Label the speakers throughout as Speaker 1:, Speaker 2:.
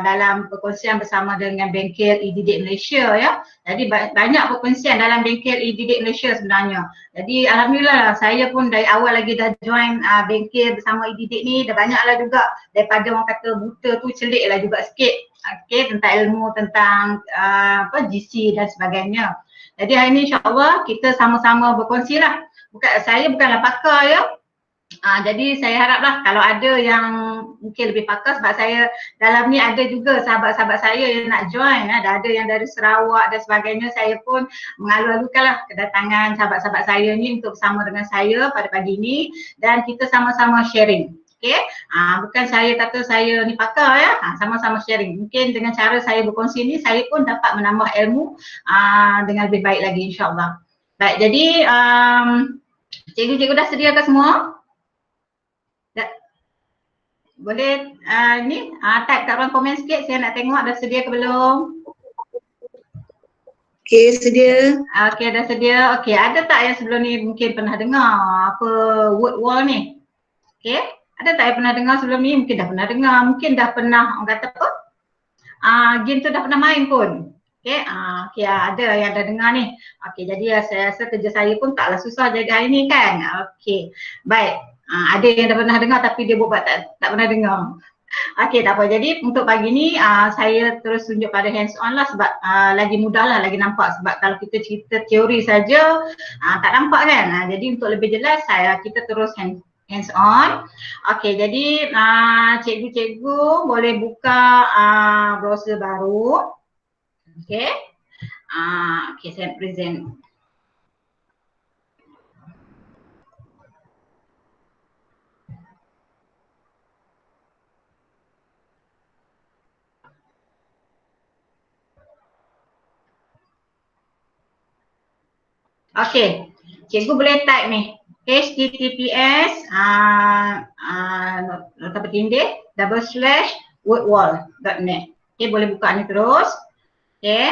Speaker 1: dalam perkongsian bersama dengan bengkel e-didik Malaysia ya. Jadi banyak perkongsian dalam bengkel e-didik Malaysia sebenarnya. Jadi alhamdulillah lah, saya pun dari awal lagi dah join bengkel bersama e-didik ni, dah banyak lah juga daripada orang kata buta tu celik lah juga sikit. Okay, tentang ilmu tentang GC dan sebagainya. Jadi hari ni insyaAllah kita sama-sama berkongsi lah. Saya bukanlah pakar ya. Jadi saya haraplah kalau ada yang mungkin lebih pakar, sebab saya dalam ni ada juga sahabat-sahabat saya yang nak join, ada yang dari Sarawak dan sebagainya. Saya pun mengalu-alukanlah kedatangan sahabat-sahabat saya ni untuk bersama dengan saya pada pagi ni dan kita sama-sama sharing. Okay, bukan saya kata saya ni pakar ya, sama-sama sharing. Mungkin dengan cara saya berkongsi ni saya pun dapat menambah ilmu dengan lebih baik lagi insyaAllah. Baik, jadi cikgu-cikgu dah sediakan semua? Boleh ni type kat ruang komen sikit, saya nak tengok dah sedia ke belum?
Speaker 2: Okey, sedia.
Speaker 1: Okey, dah sedia. Okey, ada tak yang sebelum ni mungkin pernah dengar apa word wall ni? Okey, ada tak yang pernah dengar sebelum ni? Mungkin dah pernah dengar, mungkin dah pernah orang kata apa? Game tu dah pernah main pun. Okey, okey, ada yang dah dengar ni. Okey, jadi saya rasa kerja saya pun taklah susah jadi hari ni kan. Okey, baik. Ada yang dah pernah dengar tapi dia buat tak pernah dengar. Okey, tak apa. Jadi untuk pagi ni saya terus tunjuk pada hands on lah sebab lagi mudah lah, lagi nampak. Sebab kalau kita cerita teori saja tak nampak kan. Jadi untuk lebih jelas kita terus hands on. Okey, jadi cikgu-cikgu boleh buka browser baru. Okey. Okey, saya present. Okey, cikgu boleh type ni https nota bertindih /wordwall.net. Okey, boleh buka ni terus. Okey.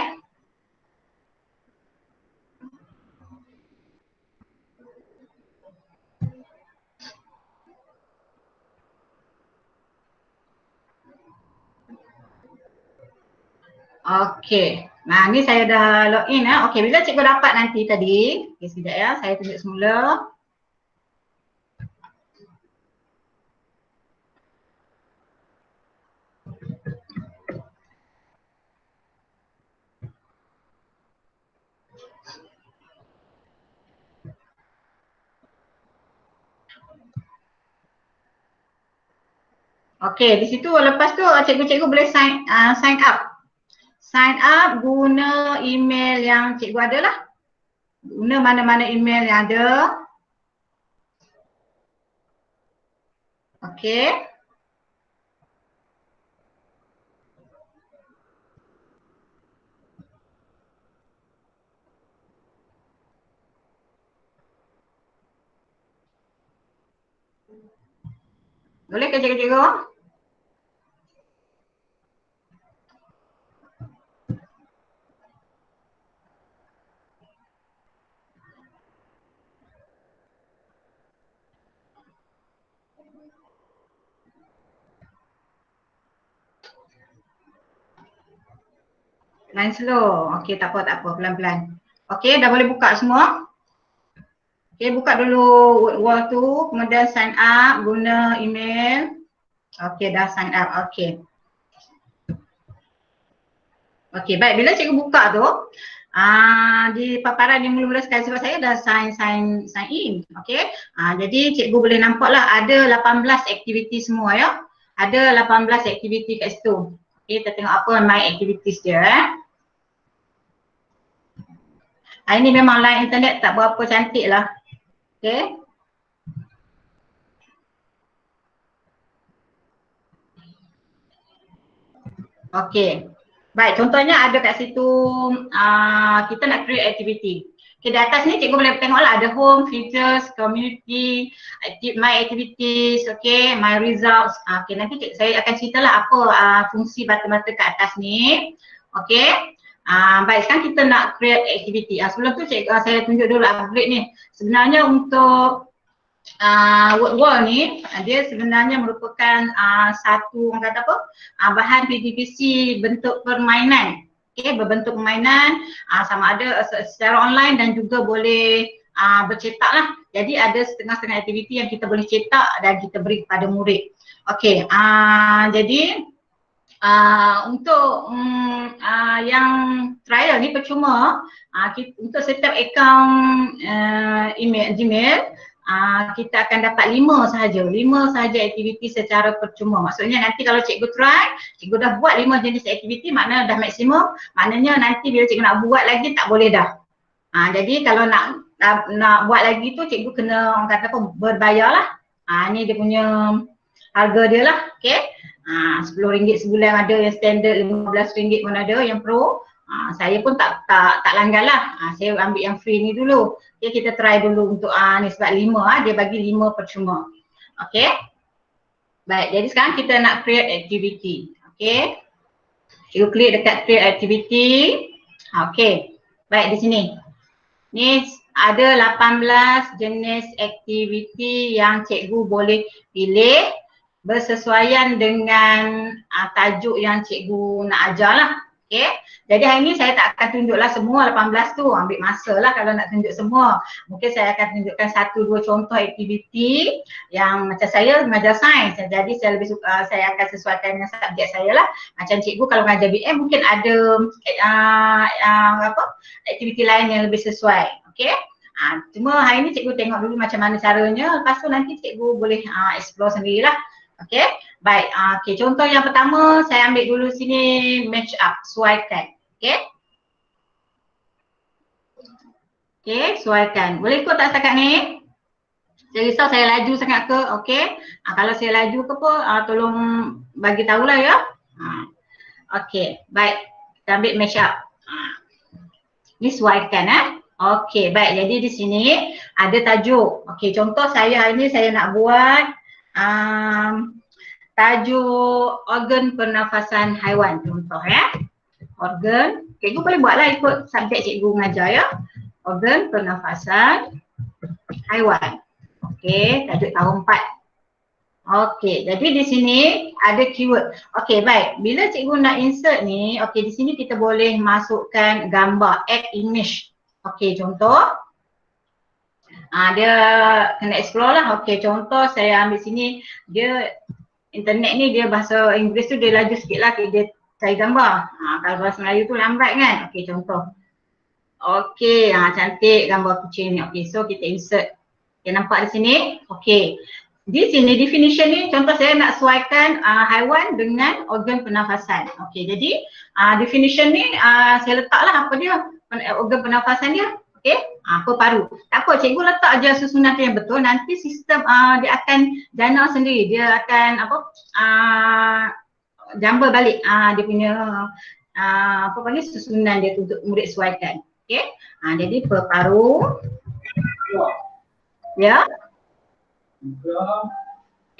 Speaker 1: Okey. Nah, ni saya dah login ya. Okey, bila cikgu dapat nanti tadi, okey sekejap ya, saya tunjuk semula. Okey, di situ lepas tu cikgu-cikgu boleh sign up. Sign up guna email yang cikgu ada lah. Guna mana-mana email yang ada. Okey. Boleh ke cikgu-cikgu? Line slow. Okey, tak apa, pelan-pelan. Okey, dah boleh buka semua? Okey, buka dulu wall tu, kemudian sign up guna email. Okey, dah sign up. Okey. Okey, baik. Bila cikgu buka tu, di paparan yang mula-mula sekali sebab saya dah sign in. Okey. Jadi cikgu boleh nampaklah ada 18 aktiviti semua ya. Ada 18 aktiviti kat situ. Okey, kita tengok apa my activities dia. Ini memang line internet tak berapa cantik lah. Okey. Okey. Baik, contohnya ada kat situ kita nak create activity. Okay, di atas ni cikgu boleh tengoklah ada home, features, community, my activities, okay, my results. Okay, nanti saya akan ceritalah apa fungsi bata-bata kat atas ni. Okay. Baik, sekarang kita nak create activity. Sebelum tu saya tunjuk dulu upgrade ni. Sebenarnya untuk word wall ni dia sebenarnya merupakan satu orang kata apa, bahan PGPC bentuk permainan. Okey, berbentuk permainan sama ada secara online dan juga boleh bercetak lah. Jadi ada setengah-setengah aktiviti yang kita boleh cetak dan kita beri kepada murid. Okey, jadi untuk yang trial ni percuma, untuk setiap akaun email Gmail kita akan dapat 5 sahaja aktiviti secara percuma. Maksudnya nanti kalau cikgu try, cikgu dah buat 5 jenis aktiviti, maknanya dah maksimum, maknanya nanti bila cikgu nak buat lagi tak boleh dah. Jadi kalau nak buat lagi tu cikgu kena orang kata apa, berbayar lah. Ni dia punya harga dia lah, okey. RM10 sebulan ada, yang standard RM15 pun ada, yang pro. Saya pun tak langgar lah. Saya ambil yang free ni dulu. Okay, kita try dulu untuk ni sebab 5 dia bagi 5 percuma. Okay. Baik, jadi sekarang kita nak create activity. Okay. Cikgu klik dekat create activity. Okay. Baik, di sini. Ni ada 18 jenis aktiviti yang cikgu boleh pilih bersesuaian dengan tajuk yang cikgu nak ajar lah. Okay. Jadi hari ni saya tak akan tunjuklah semua 18 tu, ambil masa lah kalau nak tunjuk semua. Mungkin saya akan tunjukkan 1-2 contoh aktiviti yang macam saya mengajar sains. Jadi saya lebih suka, saya akan sesuaikan dengan subjek saya lah. Macam cikgu kalau mengajar BM mungkin ada aktiviti lain yang lebih sesuai. Okay. Cuma hari ni cikgu tengok dulu macam mana caranya, lepas tu nanti cikgu boleh explore sendirilah. Okay, baik. Okay, contoh yang pertama saya ambil dulu sini match up, sesuaikan. Okay. Okay, sesuaikan. Boleh ikut tak setakat ni? Saya risau saya laju sangat ke? Okay. Kalau saya laju ke apa, tolong bagi tahulah ya. Okay, baik. Kita ambil match up. Ni sesuaikan Okay, baik. Jadi di sini ada tajuk. Okay, contoh saya hari ni saya nak buat tajuk organ pernafasan haiwan, contoh organ, cikgu boleh buatlah ikut subjek cikgu mengajar ya. Organ pernafasan haiwan. Okey, tajuk tahun 4. Okey, jadi di sini ada keyword. Okey, baik. Bila cikgu nak insert ni, okey, di sini kita boleh masukkan gambar, add image. Okey, contoh dia kena explore lah. Okey, contoh saya ambil sini, dia internet ni dia bahasa Inggeris tu dia laju sikit lah, dia cari gambar. Kalau bahasa Melayu tu lambat kan. Okey, contoh. Okey, cantik gambar kucing ni. Okey, so kita insert. Okay, nampak di sini? Okey. Di sini definition ni, contoh saya nak sesuaikan haiwan dengan organ pernafasan. Okey, jadi definition ni saya letaklah apa dia, organ pernafasan dia. Okay, paru. Tak apa, cikgu letak aja susunan tu yang betul, nanti sistem dia akan jana sendiri, dia akan jumble balik dia punya susunan dia untuk murid sesuaikan. Okay, jadi paru. Ya.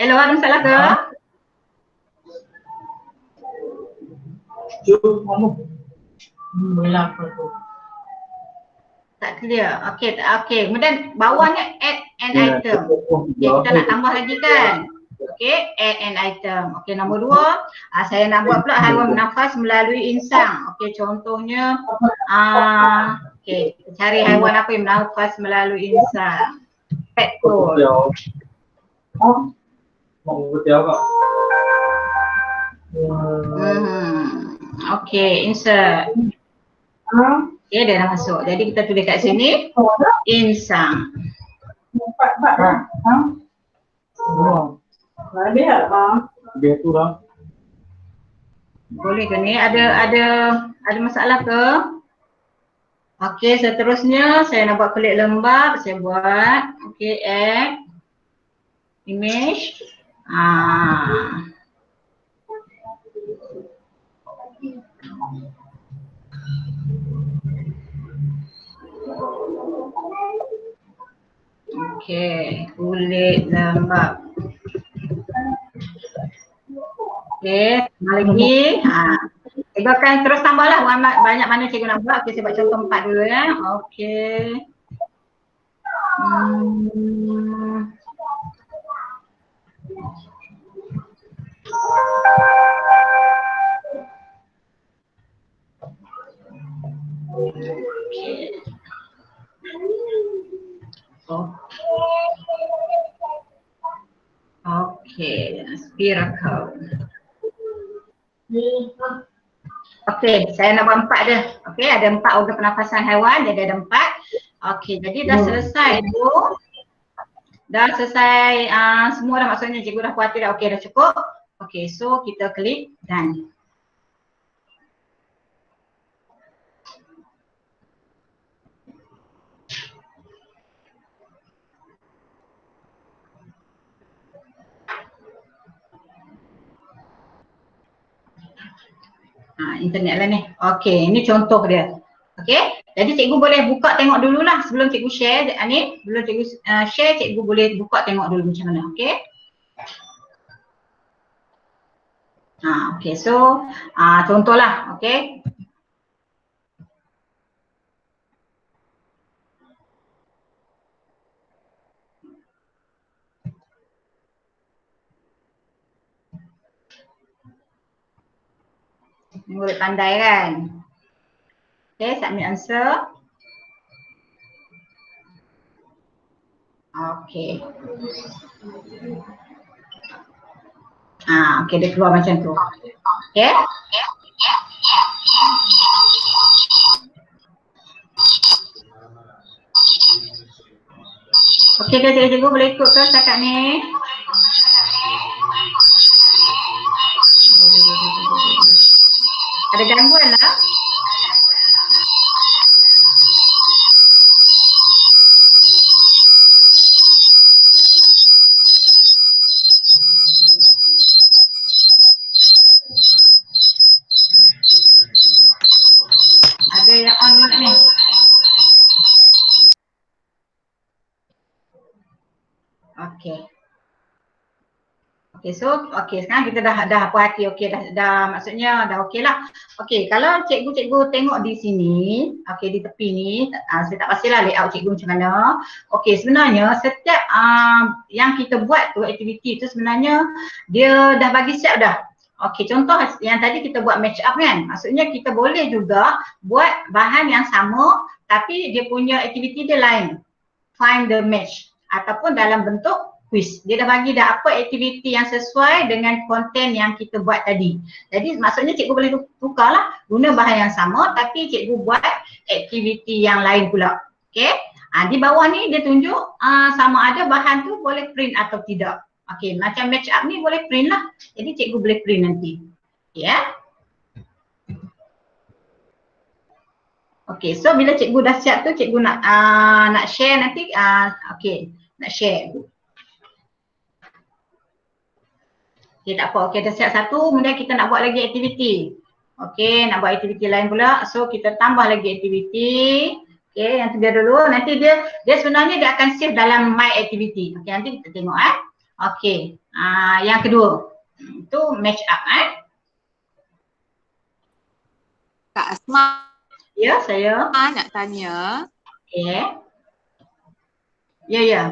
Speaker 1: Hello, ada masalah ke? Tak clear. Okey, okey. Kemudian bawahnya add an item. Okay, kita nak tambah lagi kan? Okey, add an item. Okey, nombor 2, saya nak buat pula haiwan bernafas melalui insang. Okey, contohnya okey, cari haiwan apa yang bernafas melalui insang. Petrol. Okey, insert. Okay, dia dah masuk. Jadi kita tulis kat sini insang. Boleh ke ni? Ada masalah ke? Okey, seterusnya saya nak buat kulit lembab, saya buat. Okey, add image. Okey, kulit lembab. Okey, lagi. Cikgu akan terus tambahlah banyak mana cikgu nak buat. Okey, saya buat contoh 4 dulu ya. Okey. Okay, spiracle. Okey, saya nak buat 4 dia. Okey, ada 4 organ pernafasan haiwan, jadi ada 4. Okey, jadi dah selesai tu. Dah selesai semua dah, maksudnya cikgu dah puas hati dah. Okey, dah cukup. Okey, so kita klik done. Internet lah ni. Okey, ini contoh dia. Okey, jadi cikgu boleh buka tengok dululah sebelum cikgu share ni. Sebelum cikgu share, cikgu boleh buka tengok dulu macam mana. Okey. Okey, so contohlah. Okey. Ni boleh pandai kan. Okay, submit answer. Okay. Okay, dia keluar macam tu. Okay. Okay, cikgu boleh ikut ke setakat ni? Ada gangguan lah. Ada yang on mic ni. Okay. Okay, so sekarang kita dah puas hati. Okay, dah maksudnya dah okey lah. Okay, kalau cikgu tengok di sini, okay, di tepi ni, saya tak pastilah layout cikgu macam mana. Okay, sebenarnya setiap yang kita buat tu, aktiviti tu sebenarnya dia dah bagi siap dah. Okay, contoh yang tadi kita buat match up kan, maksudnya kita boleh juga buat bahan yang sama tapi dia punya aktiviti dia lain. Find the match ataupun dalam bentuk quiz. Dia dah bagi dah apa aktiviti yang sesuai dengan konten yang kita buat tadi. Jadi maksudnya cikgu boleh tukarlah, guna bahan yang sama tapi cikgu buat aktiviti yang lain pula. Okey. Di bawah ni dia tunjuk sama ada bahan tu boleh print atau tidak. Okey, macam match up ni boleh print lah. Jadi cikgu boleh print nanti. Ya. Yeah. Okey, so bila cikgu dah siap tu, cikgu nak share nanti. Okey, nak share. Okey, tak apa. Okey, dah siap satu, kemudian kita nak buat lagi aktiviti. Okey, nak buat aktiviti lain pula. So kita tambah lagi aktiviti. Okey, yang tu biar dulu. Nanti dia sebenarnya dia akan save dalam my activity. Okey, nanti kita tengok Okey, yang kedua. Itu match up
Speaker 2: Kak Asma.
Speaker 1: Ya, saya.
Speaker 2: Nak tanya.
Speaker 1: Okey. Ya.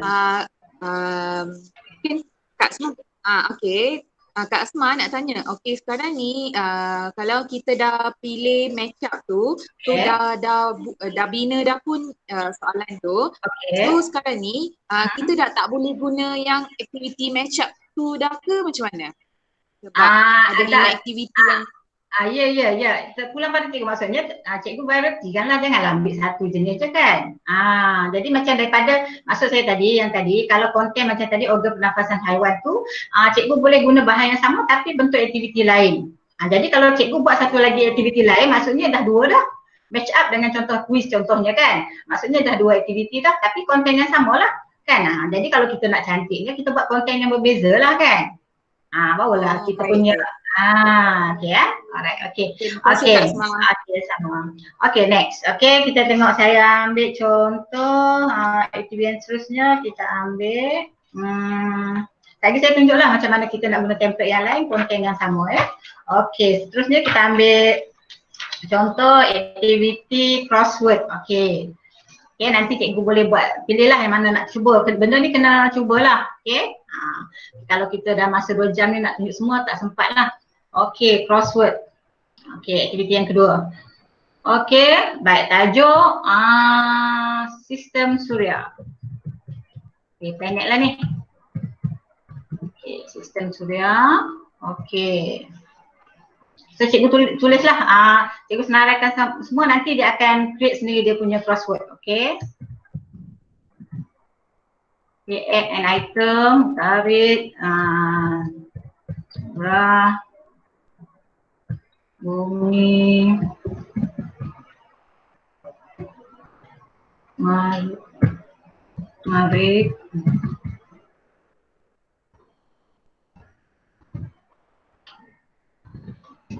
Speaker 2: Mungkin Kak Asma. Okey. Kak Asma nak tanya. Okey, sekarang ni kalau kita dah pilih match up tu, okay. dah bina dah pun soalan tu. Okay. So sekarang ni kita dah tak boleh guna yang aktiviti match up tu dah ke macam mana? Sebab ada nilai aktiviti yang
Speaker 1: Ya. Pulang pada cikgu, maksudnya cikgu variety kan lah, janganlah ambil satu jenis je kan. Jadi macam daripada, maksud saya tadi, kalau konten macam tadi organ pernafasan haiwan tu, cikgu boleh guna bahan yang sama tapi bentuk aktiviti lain. Jadi kalau cikgu buat satu lagi aktiviti lain, maksudnya dah dua dah. Match up dengan contoh quiz contohnya kan. Maksudnya dah dua aktiviti dah tapi konten yang sama lah kan. Jadi kalau kita nak cantiknya, kita buat konten yang berbeza lah kan. Barulah kita punya okey alright, okey. Okey, sama. Okey, next. Okey, kita tengok, saya ambil contoh aktiviti seterusnya kita ambil tadi saya tunjuklah macam mana kita nak guna template yang lain, konten yang sama Okey, seterusnya kita ambil contoh aktiviti crossword. Okey, Okay, nanti cikgu boleh buat, pilihlah yang mana nak cuba. Benda ni kena cubalah. Okay, kalau kita dah masa 2 jam ni nak tunjuk semua tak sempat lah. Okay, crossword. Okay, aktiviti yang kedua. Okay, baik, tajuk sistem suria. Okay, pendek lah ni. Okay, sistem suria. Okay. So cikgu tulislah, cikgu senaraikan semua, nanti dia akan create sendiri dia punya crossword. Okay. Okay, add an item, tarik, surah, bumi, Maghrib,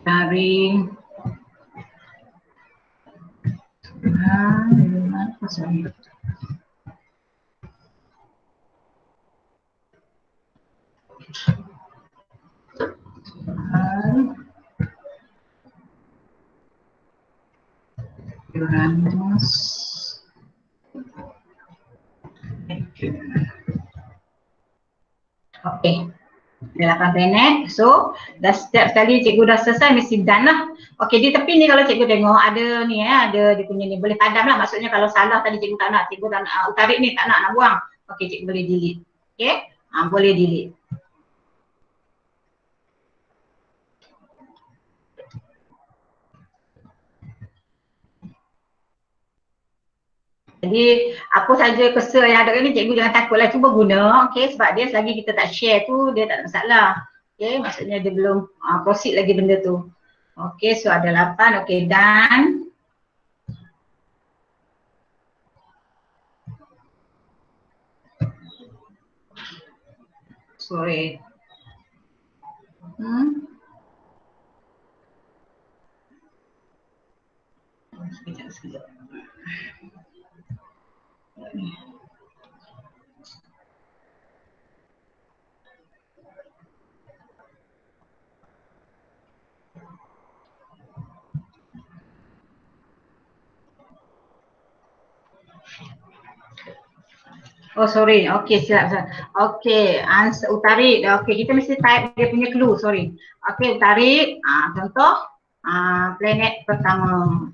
Speaker 1: tarik, Uranus. Okay, dah 8 minit. So, dah setiap kali cikgu dah selesai mesti done lah. Okay, di tepi ni kalau cikgu tengok ada ni ada dia punya ni, boleh padam lah. Maksudnya kalau salah tadi cikgu tak nak, cikgu tak nak tarik ni, tak nak buang. Okay, cikgu boleh delete. Okay, boleh delete. Jadi apa saja cursor yang ada ni cikgu jangan takutlah, cuba guna. Okay, sebab dia selagi kita tak share tu dia tak ada masalah. Okay, maksudnya dia belum proceed lagi benda tu. Okay, so ada 8. Okay, done. Sorry. Sekejap. Oh sorry, okay silap. Okay, answer utarik. Okay, kita mesti type dia punya clue, sorry. Okay, utarik, contoh planet pertama.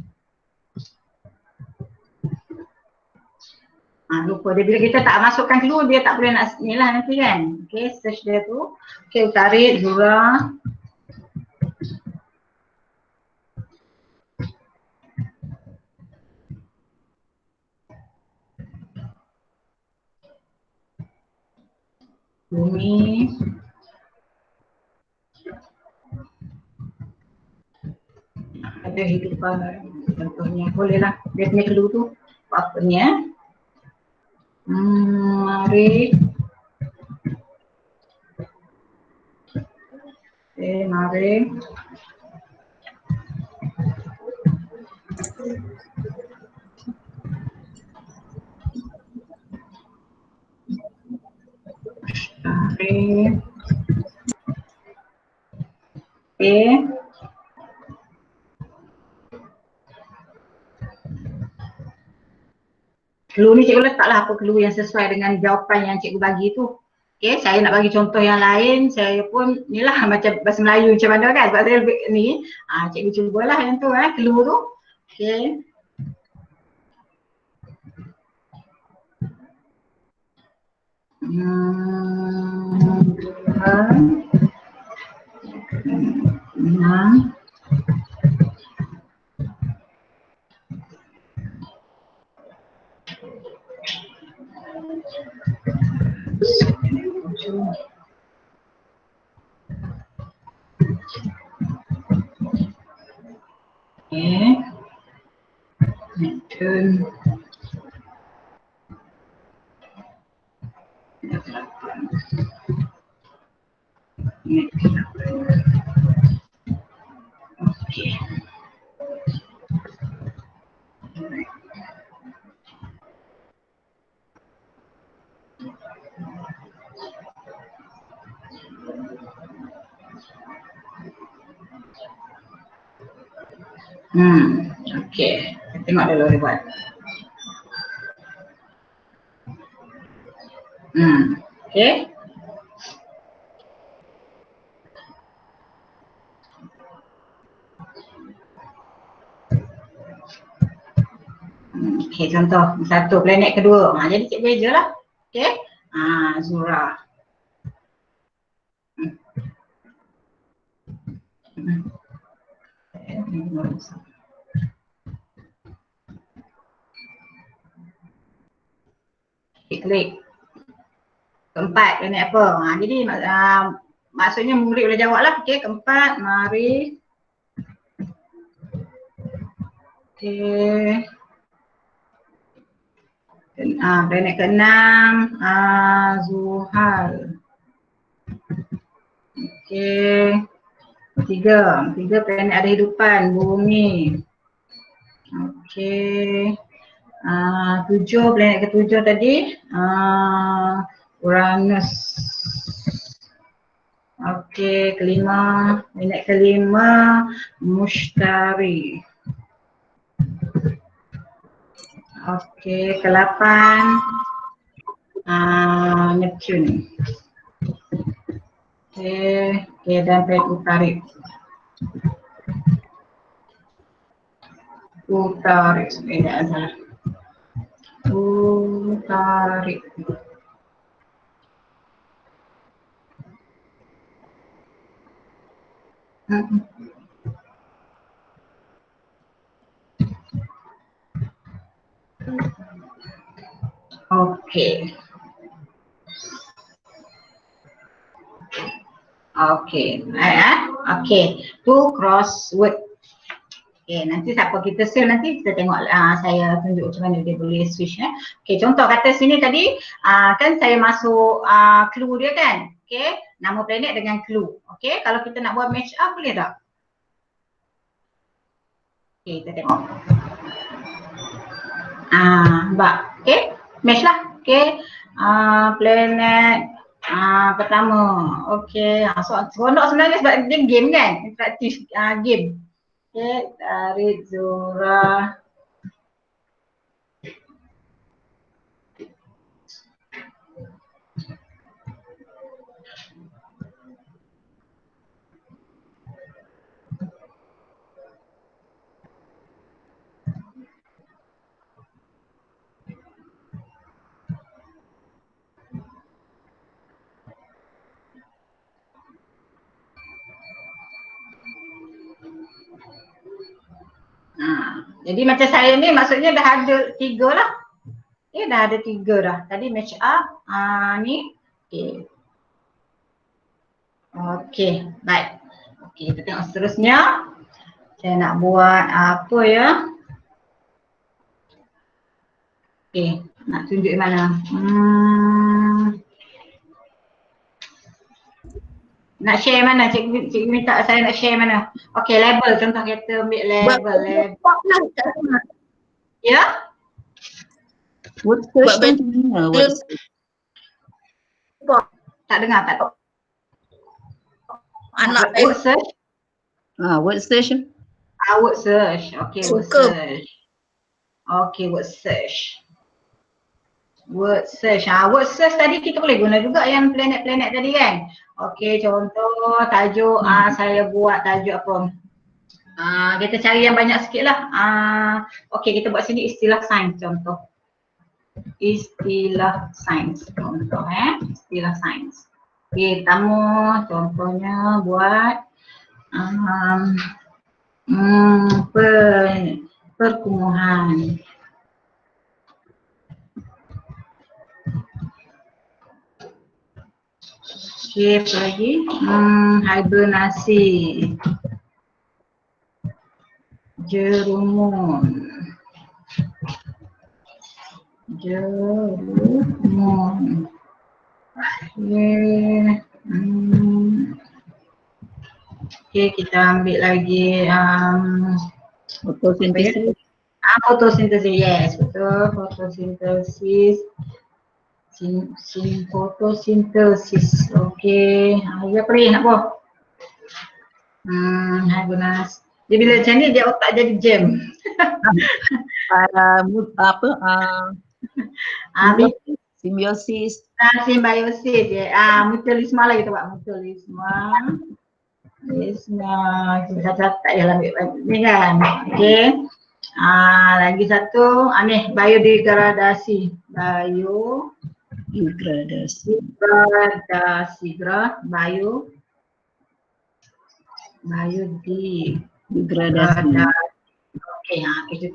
Speaker 1: Lupa dia, bila kita tak masukkan clue dia tak boleh nak ni lah nanti kan. Okay, search dia tu. Okay, utarik, Zura. Bumi. Ada hidupan contohnya, bolehlah dia punya clue tu apa-apanya. Mari. Okay, mari. Okay. Clue ni cikgu letaklah apa clue yang sesuai dengan jawapan yang cikgu bagi tu. Okay, saya nak bagi contoh yang lain, saya pun ni lah macam bahasa Melayu macam mana kan, sebab saya lebih ni, cikgu cubalah yang tu clue tu. Okay. Okay, kita tengok dulu dia buat. Okay. Okay, contoh satu planet kedua. Jadi cikgu je lah. Okay. Zura. Klik. Keempat planet apa? Jadi maksudnya murid boleh jawab lah. Okay, keempat, mari. Okay. Planet keenam, Zuhal. Okay. Tiga planet ada hidupan, bumi. Okay. Tujuh, planet ketujuh tadi, Uranus. Okay, kelima, planet kelima, Mushtari. Okay, ke-8, Neptune. Okay, dan planet Utarik. Beda salah. Utarik. Okay. Okay. Okay. Tu crossword. Okay, nanti siapa kita save nanti kita tengok saya tunjuk macam mana dia boleh switch. Okay, contoh kata sini tadi kan saya masuk clue dia kan. Okay, nama planet dengan clue. Okay, kalau kita nak buat match up boleh tak? Okay, kita tengok. Nampak. Okay, match lah. Okay, planet pertama. Okay, seronok sebenarnya sebab dia game kan, interaktif game. Okay, tarik Zura. Jadi macam saya ni maksudnya dah ada 3 lah. Okay, dah ada 3 dah. Tadi match up ni. Okay. Okay, baik. Okay, kita tengok seterusnya. Saya nak buat apa ya? Okay, nak tunjuk mana? Nak share mana? Cikgu minta saya nak share mana? Okay, label. Contoh kita ambil label. Ya?
Speaker 3: Word search tu mana?
Speaker 1: Tak dengar tak?
Speaker 3: Anak
Speaker 1: word search?
Speaker 3: Word search.
Speaker 1: Word search. Okay, word search. Okay, word search. Word search. Word search tadi kita boleh guna juga yang planet-planet tadi kan? Okay, contoh tajuk saya buat tajuk apa? Kita cari yang banyak sikit lah. Okay, kita buat sini istilah sains contoh. Istilah sains contoh istilah sains. Okay, pertama contohnya buat perkumuhan. Okay, apa lagi? Hibernasi. Jerumun. Okay, kita ambil lagi
Speaker 3: Fotosintesis.
Speaker 1: Fotosintesis, yes, betul. Fotosintesis. Fotosintesis. Okay, dia apa ni nak buat? Hibernasi. Dia bila macam ni dia otak jadi jam.
Speaker 3: Simbiosis.
Speaker 1: Simbiosis ya. Mutualisme lah kita buat mutualisme. Kita catat ya lebih ni kan. Okey. Lagi satu, ni biodegradasi.
Speaker 3: Degradasi. Degradasi.
Speaker 1: Okey, kita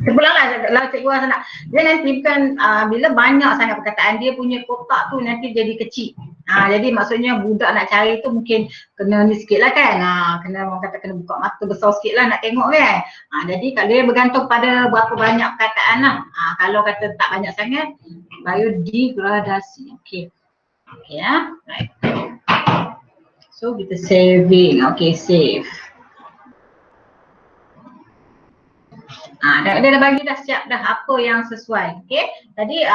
Speaker 1: sebelumlah cikgu rasa nak dia nanti bukan bila banyak sangat perkataan dia punya kotak tu nanti jadi kecil. Jadi maksudnya budak nak cari tu mungkin kena ni sikit lah kan. Kena orang kata kena buka mata besar sikit lah nak tengok kan. Jadi kalau dia bergantung pada berapa banyak perkataan lah. Kalau kata tak banyak sangat, biodegradasi. Okey. Okey right. So kita saving. Okey, save. Dia dah bagi dah siap dah apa yang sesuai. Okey. Tadi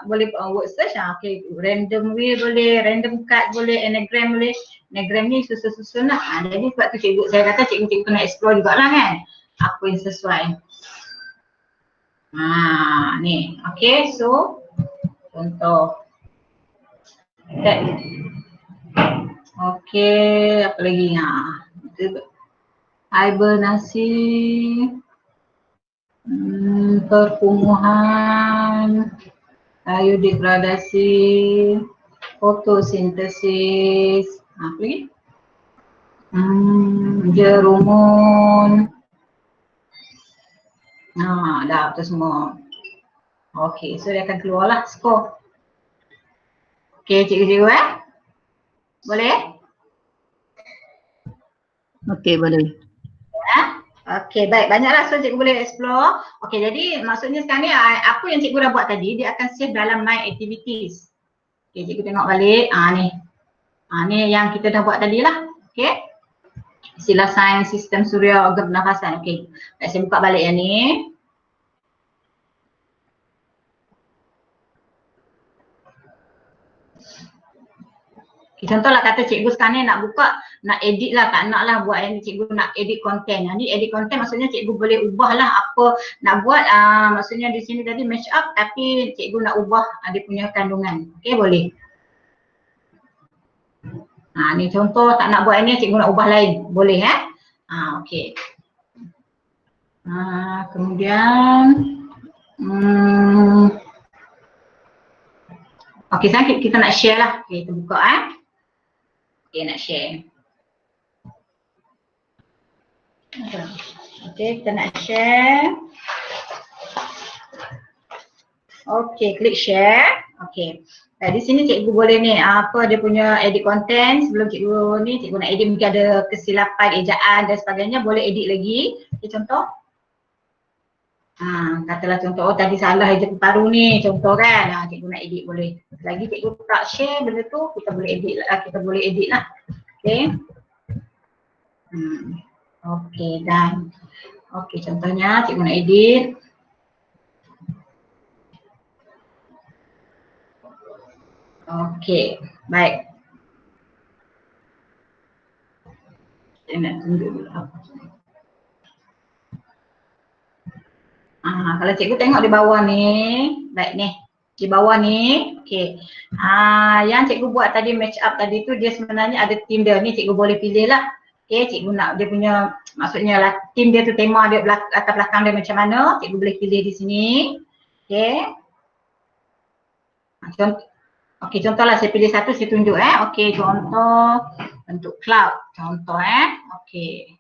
Speaker 1: boleh word search okey, random wheel boleh, random cut boleh, anagram boleh. Anagram ni susun-susun lah. Jadi sebab tu cikgu saya kata cikgu kena explore jugalah kan. Apa yang sesuai. Ni. Okey, so contoh. Okey, apa lagi? Hibernasi. Perkumuhan, biodegradasi, fotosintesis, apa lagi? Jerumun. Dah tu semua. Okey, so dia akan keluarlah skor. Okey, cikgu-cikgu boleh?
Speaker 3: Okey, boleh.
Speaker 1: Okey, baik. Banyaklah so cikgu boleh explore. Okey, jadi maksudnya sekarang ni apa yang cikgu dah buat tadi, dia akan save dalam My Activities. Okey, cikgu tengok balik. Ni. Ni yang kita dah buat tadi lah. Okey. Istilah sains sistem suria organ pernafasan. Okey. Baik, saya buka balik yang ni. Okay, contohlah kata cikgu sekarang ni nak buka, nak edit lah, tak nak lah buat yang cikgu nak edit konten. Ni edit konten maksudnya cikgu boleh ubah lah apa nak buat, maksudnya di sini tadi match up tapi cikgu nak ubah dia punya kandungan. Okay, boleh. Ni contoh tak nak buat ini, cikgu nak ubah lain. Boleh okay. Kemudian okay, sekarang kita nak share lah. Okay, kita buka Okay, nak share. Okay, kita nak share. Okay, klik share. Okay. Di sini cikgu boleh ni, apa dia punya edit content. Sebelum cikgu ni, cikgu nak edit mungkin ada kesilapan, ejaan dan sebagainya. Boleh edit lagi. Okay, contoh. Katalah contoh, tadi salah ejaan paru ni, contoh kan. Cikgu nak edit boleh. Lagi cikgu tak share benda tu, kita boleh edit lah. Okay. Okay, dan okay, contohnya cikgu nak edit. Okay, baik. Saya nak tunjuk dulu apa. Kalau cikgu tengok di bawah ni, baik ni, di bawah ni, okey. Yang cikgu buat tadi match up tadi tu dia sebenarnya ada tim dia. Ni cikgu boleh pilih lah. Okey, cikgu nak dia punya, maksudnya lah tim dia tu tema dia latar belakang dia macam mana, cikgu boleh pilih di sini. Okey. Okey, contohlah saya pilih satu, saya tunjuk Okey, contoh bentuk cloud. Contoh Okey.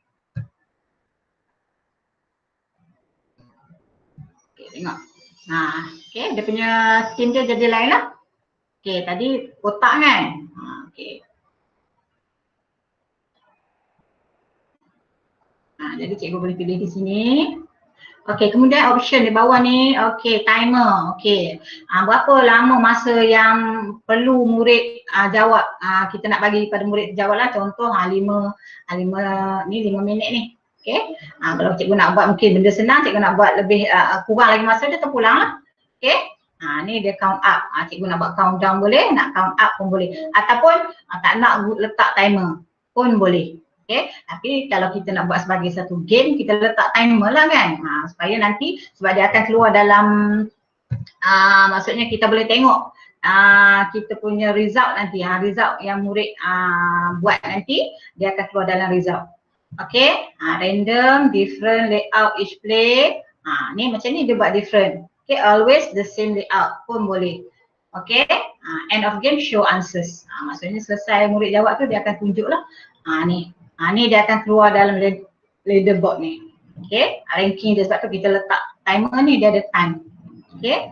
Speaker 1: Tengok. Okay, dia punya skin dia jadi lain lah. Okay, tadi kotak kan. Okay. Jadi cikgu boleh pilih di sini. Okay, kemudian option di bawah ni, okay, timer. Okay, berapa lama masa yang perlu murid jawab. Kita nak bagi pada murid jawab lah. Contoh 5 minit ni. Okay, kalau cikgu nak buat mungkin benda senang, cikgu nak buat lebih kurang lagi masa dia terpulang lah. Okay, ni dia count up. Cikgu nak buat count down boleh, nak count up pun boleh. Ataupun tak nak letak timer pun boleh. Okay, tapi kalau kita nak buat sebagai satu game, kita letak timer lah kan. Supaya nanti, sebab dia akan keluar dalam, maksudnya kita boleh tengok kita punya result nanti. Result yang murid buat nanti dia akan keluar dalam result. Okay, random, different layout each play. Ni macam ni dia buat different. Okay, always the same layout pun boleh. Okay, end of game show answers. Maksudnya selesai murid jawab tu dia akan tunjuk lah. Ni dia akan keluar dalam leaderboard ni. Okay, ranking dia, sebab tu kita letak timer ni, dia ada time. Okay.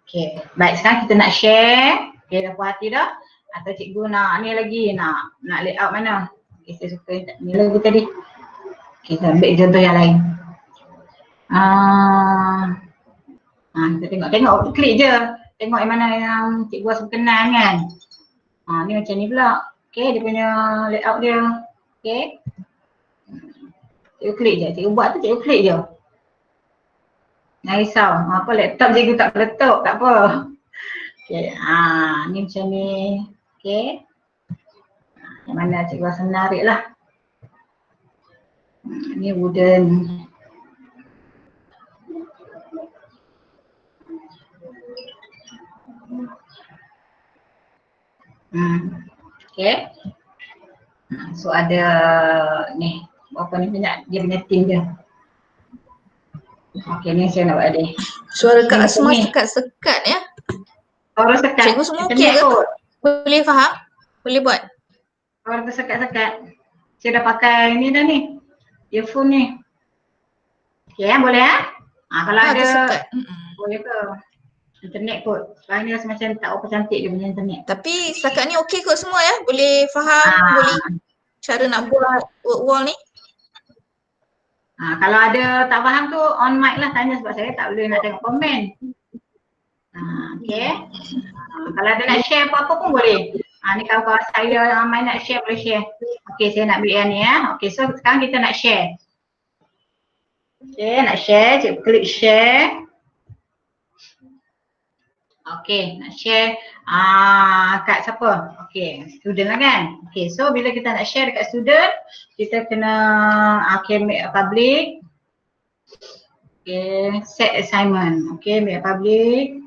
Speaker 1: Okay, baik, sekarang kita nak share. Okay, dah puas hati dah? Atau cikgu nak ni lagi, nak layout mana? Okay, saya suka ni lagi tadi. Okay, kita ambil contoh yang lain. Kita tengok, klik je. Tengok yang mana yang cikgu rasa berkenan kan. Ni macam ni pula. Okay, dia punya layout dia. Okay. Cikgu klik je, cikgu buat tu cikgu klik je. Jangan risau, apa laptop cikgu tak letup, tak apa. Okay, ni macam ni. Okay. Yang mana cikgu rasa menarik lah. Ni wooden. Okay. So ada ni, apa ni banyak dia punya tim dia. Okay, ni saya nak buat dia.
Speaker 4: Suara Kak Asma sekat-sekat ya.
Speaker 1: Suara sekat.
Speaker 4: Cikgu semua okey ke? Boleh faham? Boleh buat?
Speaker 1: Suara sekat-sekat. Saya dah pakai ni dah ni. Earphone ni. Okay, boleh kalau ada
Speaker 4: tersekat.
Speaker 1: boleh ke? Internet kot. Sekarang ni rasa macam tak apa cantik dia punya internet.
Speaker 4: Tapi setakat ni okey kot semua ya? Boleh faham, boleh cara nak buat work wall ni?
Speaker 1: Kalau ada tak faham tu on mic lah, tanya, sebab saya tak boleh nak tengok komen. Okay. Kalau ada nak share apa-apa pun boleh. Ni kawan-kawan saya ramai nak share, boleh share. Okay, saya nak ambil yang ni Okay, so sekarang kita nak share. Okay, nak share, cikgu klik share. Okay, nak share kat siapa? Okay, student lah kan? Okay, so bila kita nak share dekat student, kita kena make a public. Okay, set assignment. Okay, make a public.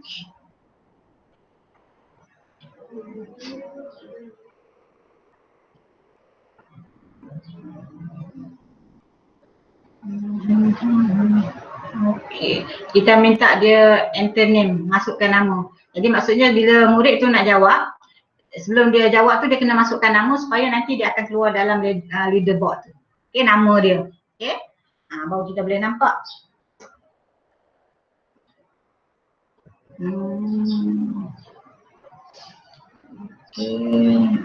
Speaker 1: Okay, kita minta dia enter name, masukkan nama. Jadi maksudnya bila murid tu nak jawab, sebelum dia jawab tu dia kena masukkan nama supaya nanti dia akan keluar dalam leaderboard tu. Okay, nama dia. Okay, baru kita boleh nampak. Okay,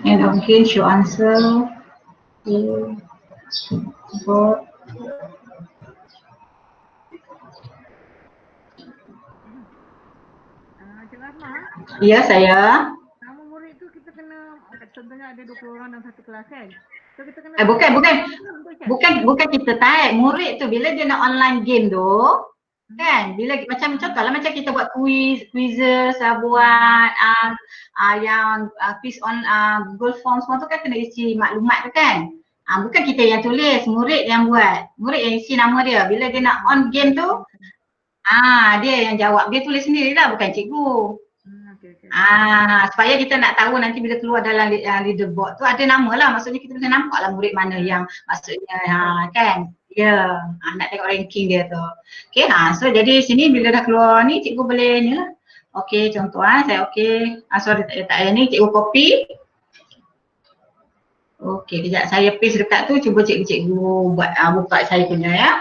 Speaker 1: and okay, show answer. Okay, board. Ya, saya.
Speaker 5: Nama murid tu kita kena, contohnya ada 20 orang dalam satu kelas kan. So kita kena
Speaker 1: bukan kita type. Murid tu bila dia nak online game tu, kan, bila macam contohlah macam kita buat quizzes, buat yang quiz on Google Form semua tu kan kena isi maklumat tu kan. Bukan kita yang tulis, murid yang buat. Murid yang isi nama dia. Bila dia nak on game tu, dia yang jawab. Dia tulis sendirilah, bukan cikgu. Supaya kita nak tahu nanti bila keluar dalam leaderboard tu ada nama lah, maksudnya kita boleh nampak lah murid mana yang maksudnya kan. Ya, nak tengok ranking dia tu. Okay, so jadi sini bila dah keluar ni cikgu boleh ni lah. Okay, contoh saya sorry tak ada ni, cikgu copy. Okay, kejap saya paste dekat tu, cuba cikgu buat buka saya punya ya.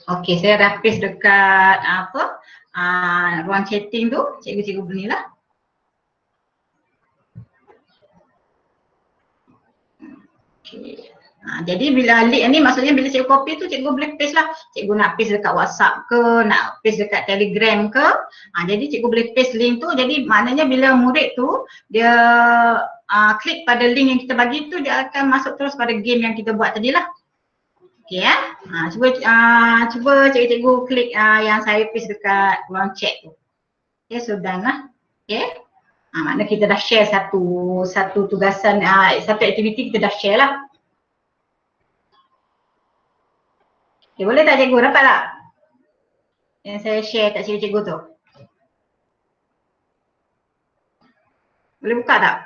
Speaker 1: Okey, saya dah paste dekat ruang chatting tu, cikgu berilah. Okey. Jadi bila link ni maksudnya bila cikgu copy tu cikgu boleh paste lah. Cikgu nak paste dekat WhatsApp ke, nak paste dekat Telegram ke. Jadi cikgu boleh paste link tu, jadi maknanya bila murid tu dia klik pada link yang kita bagi tu, dia akan masuk terus pada game yang kita buat tadi lah. Okay ya. Cuba cikgu klik yang saya paste dekat ruang chat tu. Okay, so done lah. Okay. Maknanya kita dah share satu tugasan, satu aktiviti kita dah share lah. Okay, boleh tak cikgu? Dapat tak? Yang saya share kat cikgu tu. Boleh buka tak?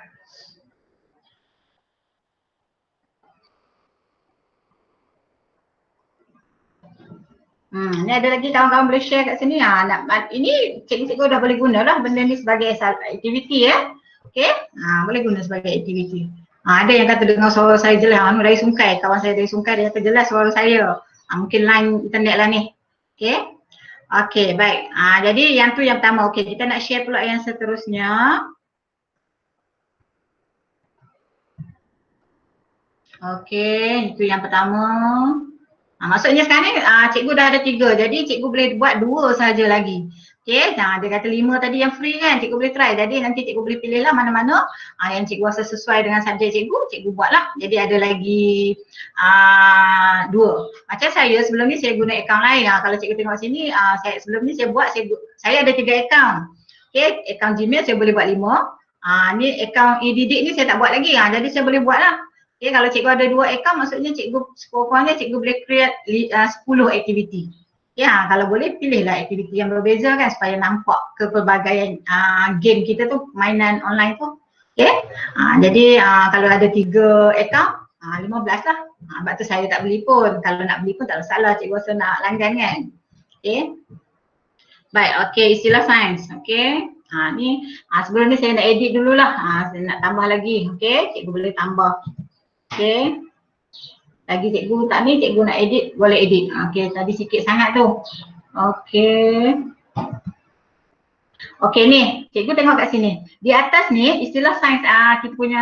Speaker 1: Ni ada lagi kawan-kawan boleh share kat sini. Ini cikgu-cikgu dah boleh guna lah benda ni sebagai aktiviti ya. Okey, boleh guna sebagai aktiviti. Ada yang kata dengar suara saya jelas. Dari Sungkai, kawan saya dari Sungkai dia kata jelas suara saya. Mungkin line internet lah ni. Okey. Okey, baik. Jadi yang tu yang pertama. Okey, kita nak share pula yang seterusnya. Okey, itu yang pertama. Maksudnya sekarang ni cikgu dah ada 3, jadi cikgu boleh buat 2 saja lagi. Okey, dia kata 5 tadi yang free kan, cikgu boleh try. Jadi nanti cikgu boleh pilih lah mana-mana yang cikgu rasa sesuai dengan subjek cikgu buat lah. Jadi ada lagi 2. Macam saya sebelum ni saya guna akaun lain. Kalau cikgu tengok sini, sebelum ni saya buat, saya ada 3 akaun. Okey, akaun Gmail saya boleh buat 5. Ni akaun e-didik ni saya tak buat lagi. Jadi saya boleh buat lah. Okay, kalau cikgu ada 2 akaun maksudnya cikgu sekurang-kurangnya cikgu boleh create 10 aktiviti. Ya, kalau boleh pilihlah aktiviti yang berbeza kan supaya nampak kepelbagaian game kita tu, mainan online tu. Okay, jadi kalau ada 3 akaun, 15 lah. Sebab tu saya tak beli pun. Kalau nak beli pun tak masalah, cikgu rasa nak langgan kan. Okay. Baik, okay, istilah sains. Okay. Ni sebelum ni saya nak edit dululah. Saya nak tambah lagi. Okay, cikgu boleh tambah. Okay. Lagi cikgu tak ni, cikgu nak edit, boleh edit. Okay, tadi sikit sangat tu. Okay. Okay ni, cikgu tengok kat sini. Di atas ni istilah sains kita punya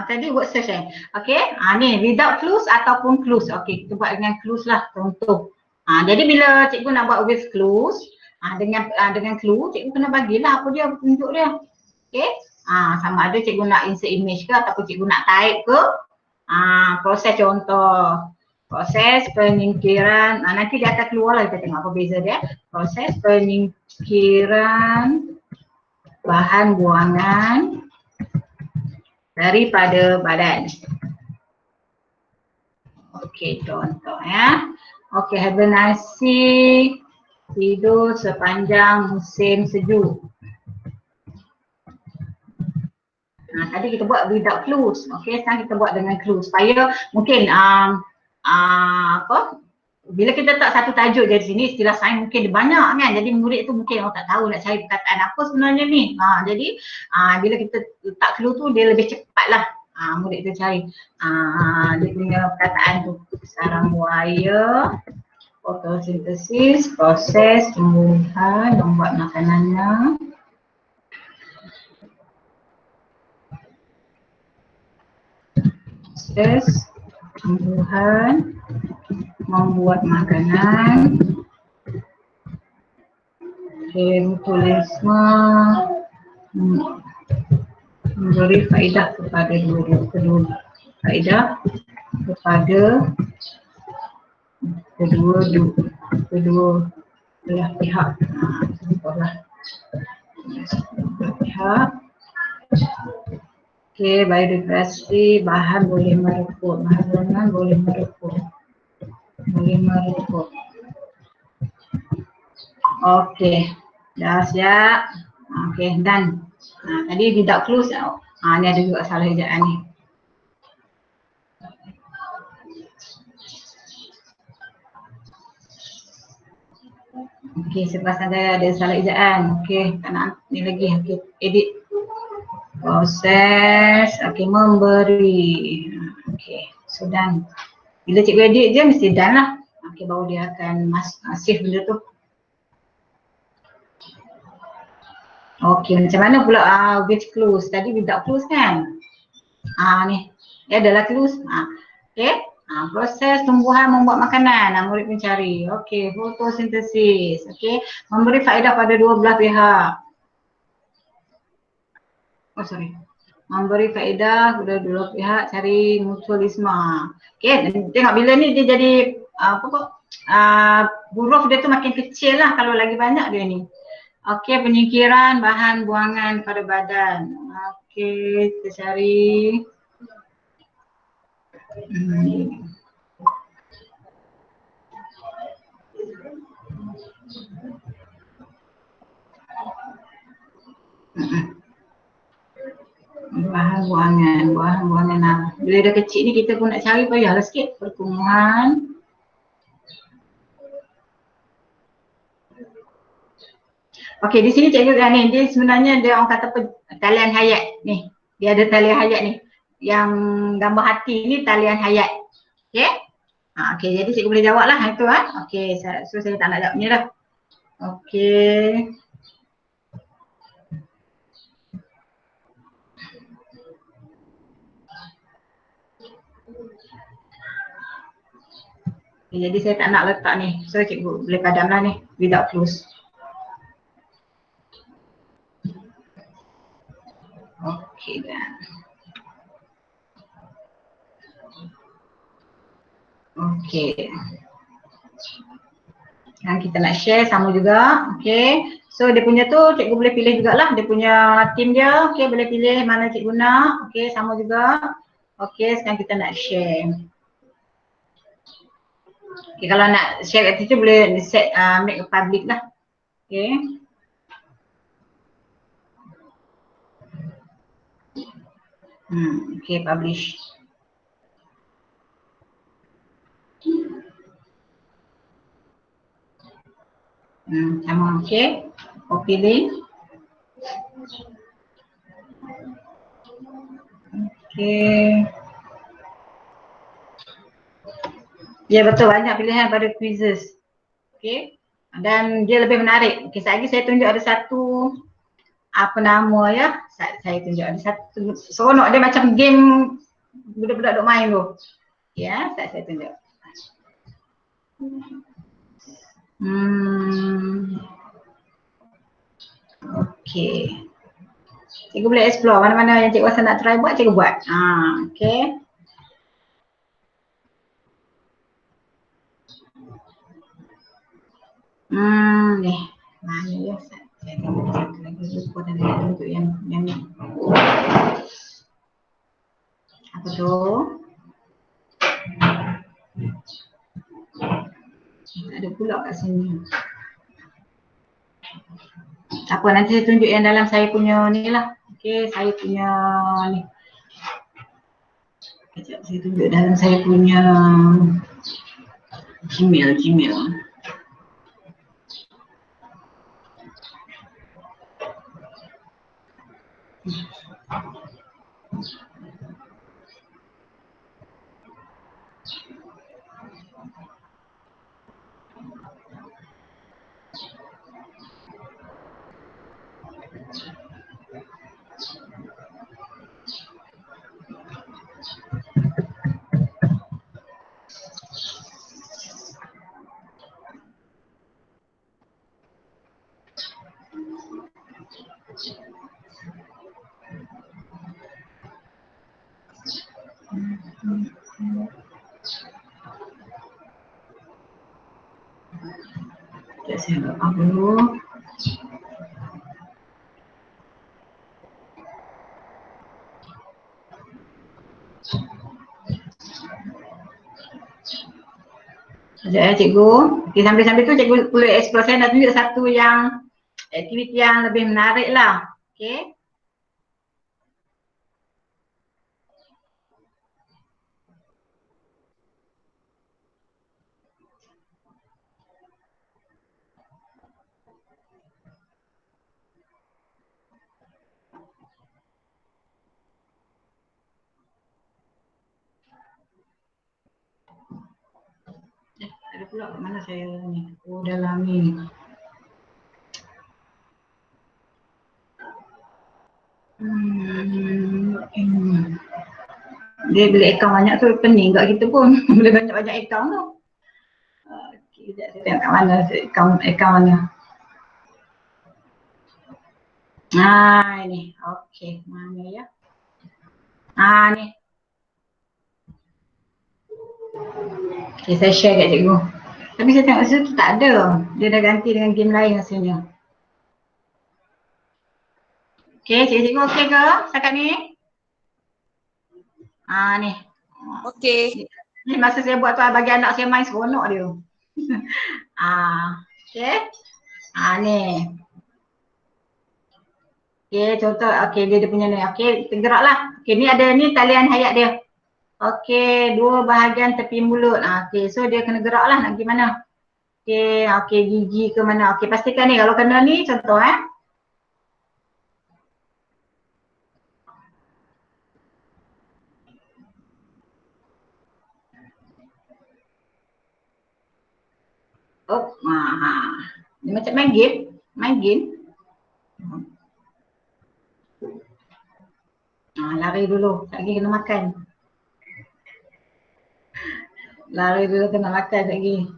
Speaker 1: tadi word search Okay, ni without clues ataupun clues. Okay, kita buat dengan clues lah, contoh. Jadi bila cikgu nak buat with clues, dengan clue, cikgu kena bagilah apa dia, petunjuk dia. Okay. Sama ada cikgu nak insert image ke ataupun cikgu nak type ke. Proses contoh. Proses penyingkiran. Nanti dia akan keluar lah, kita tengok apa beza dia. Proses penyingkiran bahan buangan daripada badan. Okey, contoh ya. Okey, hibernasi tidur sepanjang musim sejuk. Tadi kita buat without clues. Okey, sekarang kita buat dengan clues supaya mungkin bila kita tak satu tajuk dari sini, istilah sains mungkin banyak kan. Jadi murid tu mungkin tak tahu nak cari perkataan apa sebenarnya ni. Jadi bila kita letak clue tu dia lebih cepatlah murid tu cari dia punya perkataan tu. Sarang buaya, fotosintesis, proses tumbuhan, membuat makanannya. Proses tumbuhan membuat makanan. Mutualisme memberi faedah kepada kedua belah pihak. Okey, biodiversity, bahan boleh mereput, bahan boleh mereput. Okey, dah siap. Okey, done. Tadi without clues. Ni ada juga salah ejaan ni. Okey, selepas ada salah ejaan. Okey, tak nak ni lagi. Okey, edit. Proses, okey, memberi. Okey, so done. Bila cikgu edit je mesti done lah. Okey, baru dia akan save benda tu. Okey, macam mana pula with clues? Tadi without clues kan? Ni, dia adalah clues. Okey, proses tumbuhan membuat makanan. Murid pun cari. Okey, fotosintesis. Okey, memberi faedah pada dua belah pihak. Memberi faedah kepada dua pihak, cari mutualisme. Okey, tengok bila ni dia jadi huruf dia tu makin kecil lah kalau lagi banyak dia ni. Okey, penyingkiran bahan buangan pada badan. Okey, kita cari. Bahan buangan apa? Bila dah kecil ni kita pun nak cari payahlah sikit. Perkumuhan. Okey, di sini cikgu ni, dia sebenarnya dia orang kata talian hayat ni. Dia ada talian hayat ni. Yang gambar hati ni talian hayat. Okey? Okey, jadi cikgu boleh jawab lah itu Okey, so saya tak nak jawab ni dah. Okey. Jadi saya tak nak letak ni. So cikgu boleh padamlah ni without close. Okey dah. Okey. Yang kita nak share sama juga. Okey. So dia punya tu cikgu boleh pilih jugalah. Dia punya team dia. Okey, boleh pilih mana cikgu nak. Okey, sama juga. Okey, sekarang kita nak share. Okey, kalau nak share kat situ boleh set make a public lah. Okey. Okay, publish. Sama, okay. Copy link. Okay. Ya betul, banyak pilihan pada quizzes. Okay. Dan dia lebih menarik. Okay, sekejap lagi saya tunjuk ada satu apa nama ya, saya tunjuk ada satu seronok dia macam game budak-budak duk main tu. Ya, saya tunjuk. Okey. Cikgu boleh explore mana-mana yang cikgu rasa nak try buat, cikgu buat. Okey. Ni. Mana ya? Saya tengok satu lagi lupa dan tunjuk yang ni. Apa tu? Ada pula kat sini. Apa nanti saya tunjuk yang dalam saya punya ni lah. Okey, saya punya ni. Sekejap saya tunjuk dalam saya punya Gmail. Saya buka dulu. Sekejap cikgu. Okay, sambil-sambil tu cikgu boleh explore. Saya nak tunjuk satu yang aktiviti yang lebih menarik lah. Okay. Ada pula kat mana saya ni? Oh, dalam ni. Dia bila akaun banyak tu pening kat kita pun. Boleh banyak-banyak akaun tu. Okey, sekejap saya tengok kat mana akaun mana. Ini. Okey, mana ya? Ni. Okey, saya share kat cikgu. Tapi saya tengok situ tak ada. Dia dah ganti dengan game lain rasanya. Okey, cikgu okey ke setakat ni? Ni.
Speaker 2: Okey.
Speaker 1: Ni masa saya buat tu bagi anak saya main seronok dia. Okey. Ni. Okey, contoh dia punya ni. Okey, kita geraklah. Okey, ni ada ni talian hayat dia. Okey, 2 bahagian tepi mulut. Okey, so dia kena geraklah nak pergi mana. Okey, gigi ke mana. Okey, pastikan ni kalau kena ni contoh Ni macam main game. Lari dulu, lagi kena makan. Lari dulu kena makan lagi.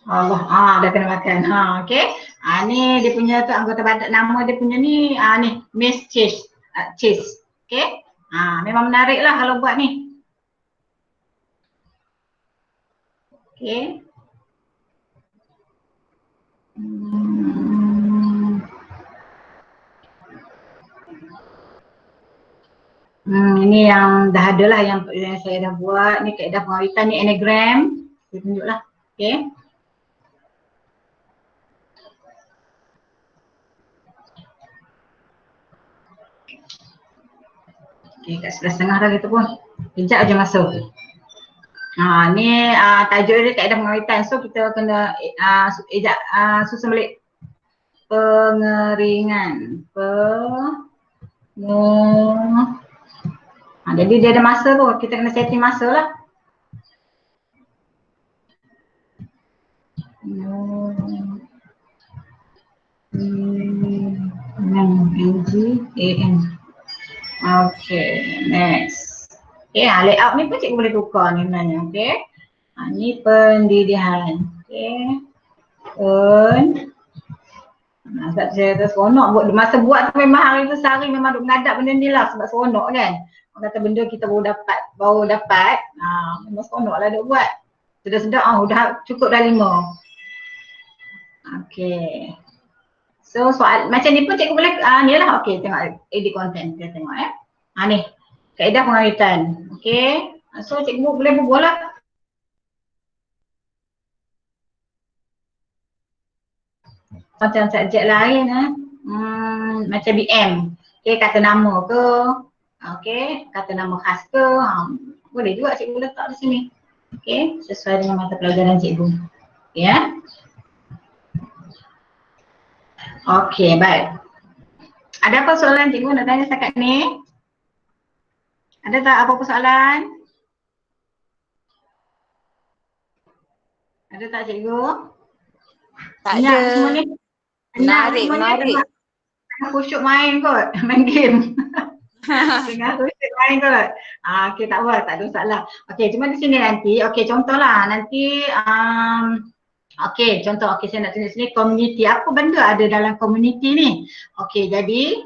Speaker 1: Allah, dah kena makan. Okey. Ni dia punya tu anggota badan, nama dia punya ni ni Miss Chase. Okey. Memang menarik lah kalau buat ni. Okey. Ini yang dah ada lah yang saya dah buat. Ni kaedah pengawitan ni anagram. Saya tunjuklah. Okey. Okey, kat 11.30 dah gitu pun. Kejap je masuk. Ni tajuk dia kaedah pengawitan. So kita kena susun balik. Pengeringan. Jadi dia ada masa tu, kita kena setting masa lah. NGAN. Okay, next. Okay, layout ni pun cikgu boleh tukar ni sebenarnya. Okay. Ni pendidikan. Okay. Sebab saya tu seronok buat, masa buat tu memang hari tu sehari memang duk mengadap benda ni lah sebab seronok kan. Orang kata benda kita baru dapat, memang seronok lah duk buat. Sedap-sedap, dah cukup dah 5. Okay. So soal macam ni pun cikgu boleh, ni lah, okay tengok edit content, kita tengok ni, kaedah pengawitan. Okay. So cikgu boleh berbual lah. Macam subjek lain macam BM. Okay, kata nama ke, okay, kata nama khas ke, boleh juga cikgu letak di sini. Okay, sesuai dengan mata pelajaran cikgu. Ya. Okay, baik. Ada apa soalan cikgu nak tanya setakat ni? Ada tak apa-apa soalan? Ada tak cikgu?
Speaker 2: Tak
Speaker 1: Banyak
Speaker 2: ada.
Speaker 1: semua ni.
Speaker 2: Menarik.
Speaker 1: Tengah khusyuk main kot, main game. Tengah khusyuk main kot. Okay, tak apa, tak ada masalah. Okay, cuma di sini nanti, okay contohlah nanti, okay contoh, okay saya nak tunjuk sini community. Apa benda ada dalam community ni? Okay, jadi,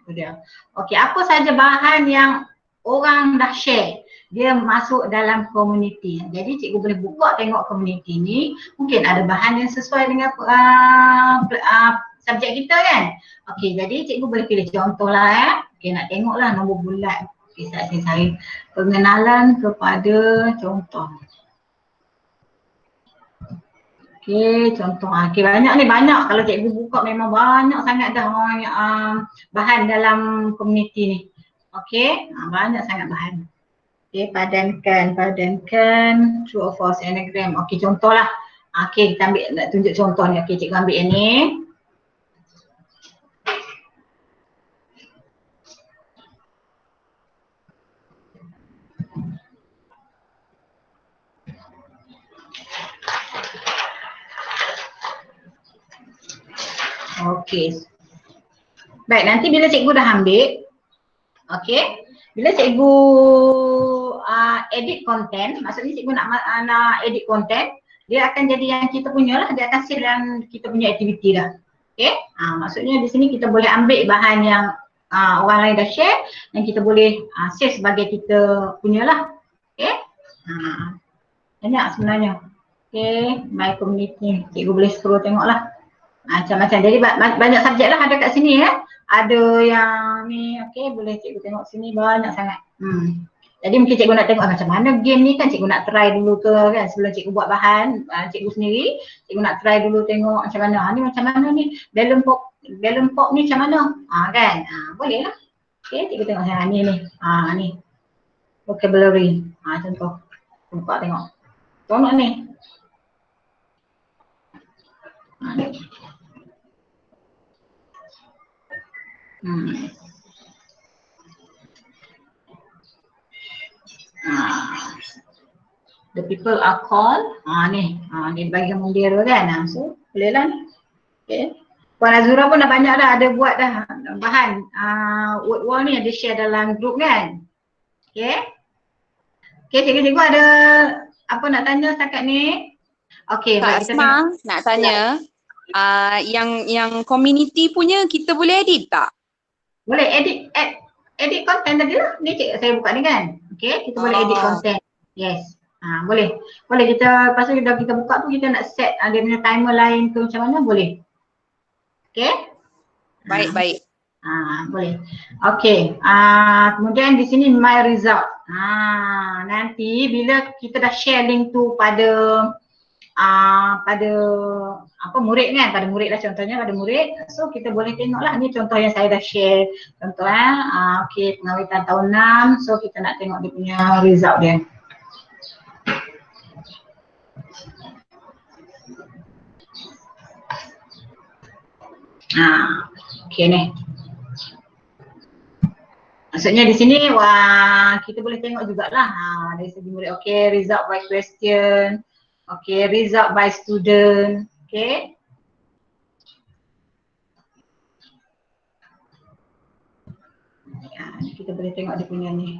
Speaker 1: itu dia. Okay, apa saja bahan yang orang dah share, dia masuk dalam community. Jadi cikgu boleh buka tengok community ni, mungkin ada bahan yang sesuai dengan subjek kita kan. Okey, jadi cikgu boleh pilih contoh lah Okey, nak tengok lah nombor bulat. Okey, saya cari pengenalan kepada contoh. Okey, contoh. Okey, banyak ni, banyak. Kalau cikgu buka memang banyak sangat dah bahan dalam community ni. Okey, banyak sangat bahan. Okay, padankan true or false anagram. Okey, contohlah. Okey, kita ambil, nak tunjuk contoh ni. Okey, cikgu ambil yang ni. Okey. Baik, nanti bila cikgu dah ambil, okey, bila cikgu edit content, maksudnya cikgu nak edit content, dia akan jadi yang kita punya lah, dia akan save dalam kita punya aktiviti dah. Okey, maksudnya di sini kita boleh ambil bahan yang orang lain dah share dan kita boleh save sebagai kita punya lah. Okey, banyak sebenarnya. Okey, my community, cikgu boleh scroll tengok lah. Macam-macam. Jadi banyak subjek lah ada kat sini ya. Ada yang ni, okey, boleh cikgu tengok sini banyak sangat. Jadi mungkin cikgu nak tengok macam mana game ni kan, cikgu nak try dulu ke kan sebelum cikgu buat bahan cikgu sendiri. Cikgu nak try dulu tengok macam mana. Ni macam mana ni, balloon pop ni macam mana? Kan? Boleh lah. Okey, cikgu tengok sana ni. Ni. Vocabulary. Contoh. Buka tengok. Tengok ni. Ni. The people are called. Ni. Dia bagi mundir kan. So, boleh lah ni. Okay. Puan Azura pun dah banyak dah ada buat dah bahan word wall ni ada share dalam group kan. Okay. Okay, cikgu-cikgu ada apa nak tanya setakat ni? Okay.
Speaker 2: Kak Asma nak tanya. Yang community punya kita boleh edit tak?
Speaker 1: Boleh edit content tadi lah. Ni saya buka ni kan. Okay, kita boleh edit content. Yes. Boleh. Boleh kita, lepas tu kita buka tu kita nak set dia punya timer lain tu macam mana boleh. Okay.
Speaker 2: Baik.
Speaker 1: Boleh. Okay. Kemudian di sini my result. Nanti bila kita dah share link tu pada murid kan, pada murid lah contohnya, pada murid. So kita boleh tengok lah, ni contoh yang saya dah share. Contoh okay, pengawitan tahun 6. So kita nak tengok dia punya result dia. Okay ni. Maksudnya di sini kita boleh tengok jugalah dari segi murid. Okay, result by question. Okay, result by student. Okay. Kita boleh tengok dia punya ni.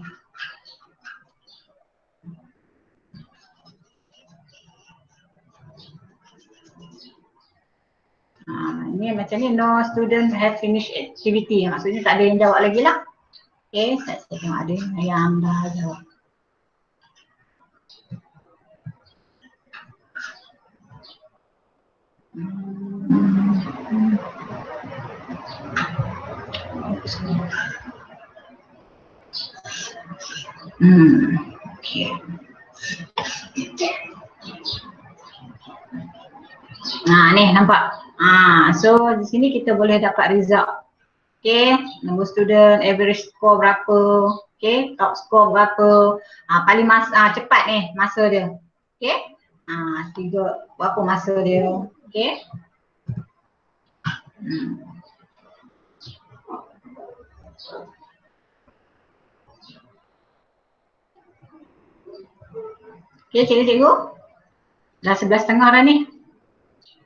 Speaker 1: Ni macam ni, no student have finished activity. Maksudnya tak ada yang jawab lagi lah. Okay, saya tengok ada yang dah jawab. Okay. Ni nampak. So di sini kita boleh dapat result. Okay, nombor student, average score berapa, okay, top score berapa, paling cepat ni masa dia. Okay, berapa masa dia, okay. Okay, cikgu-cikgu dah 11.30 dah ni.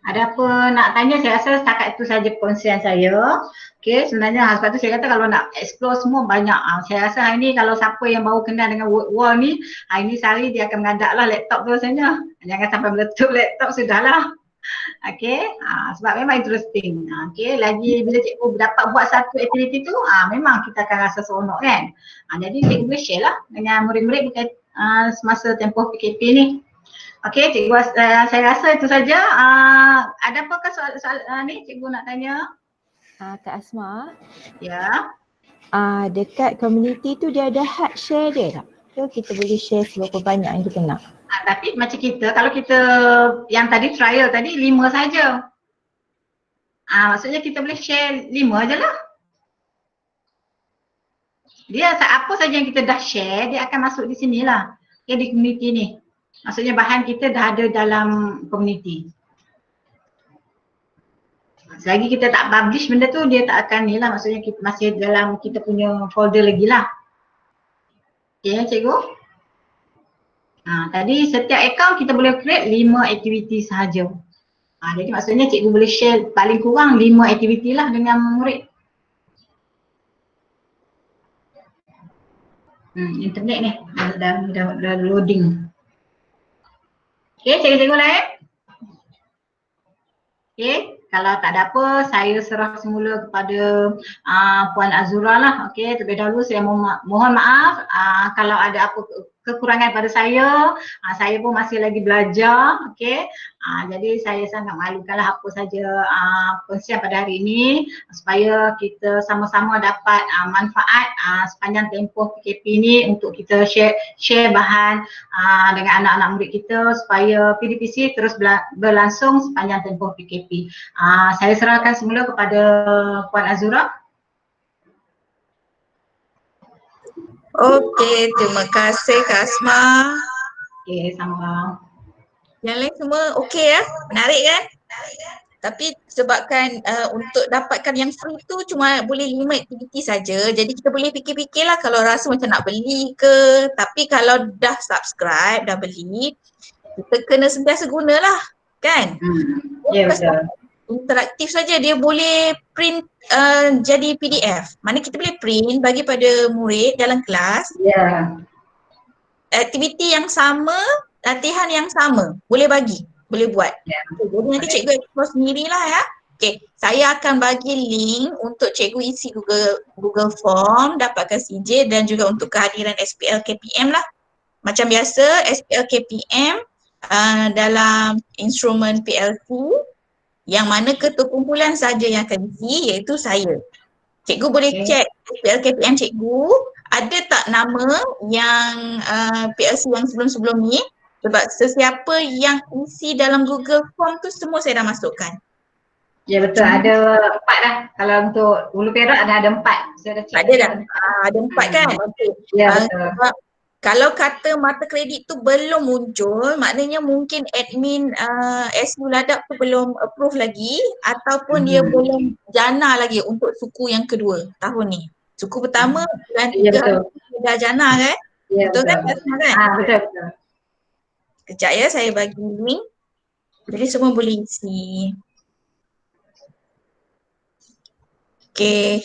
Speaker 1: Ada apa nak tanya? Saya rasa setakat itu saja perkongsian saya. Okay, sebenarnya sebab tu saya kata kalau nak explore semua banyak. Saya rasa hari ni kalau siapa yang baru kenal dengan word wall ni, hari ni sehari dia akan mengadap lah laptop tu rasanya. Jangan sampai meletup laptop, sudahlah. Okay, sebab memang interesting. Okay, lagi bila cikgu dapat buat satu aktiviti tu, memang kita akan rasa seronok kan. Jadi cikgu boleh share lah dengan murid-murid semasa tempoh PKP ni. Okey, cikgu, saya rasa itu saja. Ada apakah soal ni cikgu nak tanya?
Speaker 6: Kak Asma.
Speaker 1: Ya.
Speaker 6: Dekat community tu dia ada hard share dia tak? So kita boleh share seberapa banyak yang kita nak.
Speaker 1: Tapi macam kita, kalau kita yang tadi trial tadi 5 saja. Maksudnya kita boleh share 5 je lah. Dia apa saja yang kita dah share, dia akan masuk di sini lah. Okay, di community ni. Maksudnya bahan kita dah ada dalam community. Selagi kita tak publish benda tu, dia tak akan ni lah. Maksudnya kita masih dalam kita punya folder lagi lah. Okay, cikgu. Tadi setiap account kita boleh create 5 aktiviti sahaja. Jadi maksudnya cikgu boleh share paling kurang 5 aktiviti lah dengan murid. Internet ni dah loading. Okay, cikgu-cikgu lain? Okay, kalau tak ada apa, saya serah semula kepada Puan Azura lah. Okay, terlebih dahulu saya mohon maaf kalau ada apa kekurangan pada saya. Saya pun masih lagi belajar, okey. Jadi saya sangat malukanlah apa saja perkongsian pada hari ini supaya kita sama-sama dapat manfaat sepanjang tempoh PKP ini untuk kita share bahan dengan anak-anak murid kita supaya PDPC terus berlangsung sepanjang tempoh PKP. Saya serahkan semula kepada Puan Azura.
Speaker 4: Okey, terima kasih Kak Asma.
Speaker 1: Okey, sama.
Speaker 4: Yang lain semua okey ya? Menarik kan? Tapi sebabkan untuk dapatkan yang free tu cuma boleh 5 aktiviti saja. Jadi kita boleh fikir-fikirlah kalau rasa macam nak beli ke. Tapi kalau dah subscribe, dah beli, kita kena sentiasa gunalah, kan?
Speaker 1: Ya, betul.
Speaker 4: Interaktif saja, dia boleh print jadi PDF. Mana kita boleh print bagi pada murid dalam kelas.
Speaker 1: Ya.
Speaker 4: Aktiviti yang sama, latihan yang sama, boleh bagi, boleh buat. Jadi nanti cikgu explore sendirilah ya. Okey, saya akan bagi link untuk cikgu isi Google Form, dapatkan CJ dan juga untuk kehadiran SPL KPM lah. Macam biasa SPL KPM dalam instrumen PLC yang mana ketua kumpulan saja yang akan isi iaitu saya. Cikgu boleh cek SPL KPM cikgu ada tak nama yang PLC yang sebelum-sebelum ni, sebab sesiapa yang isi dalam Google Form tu semua saya dah masukkan.
Speaker 1: Ya betul, ada 4 dah. Kalau untuk Hulu Perak ada 4. Saya dah cek.
Speaker 4: Ada dah? Ada 4 kan? Okey.
Speaker 1: Ya betul.
Speaker 4: Kalau kata mata kredit tu belum muncul, maknanya mungkin admin SU Ladap tu belum approve lagi ataupun dia belum jana lagi untuk suku yang kedua tahun ni. Suku pertama bulan 3
Speaker 1: betul.
Speaker 4: dah jana kan?
Speaker 1: Ya,
Speaker 4: betul kan? Kan?
Speaker 1: Betul betul.
Speaker 4: Kejap ya, saya bagi link. Jadi semua boleh isi. Okey.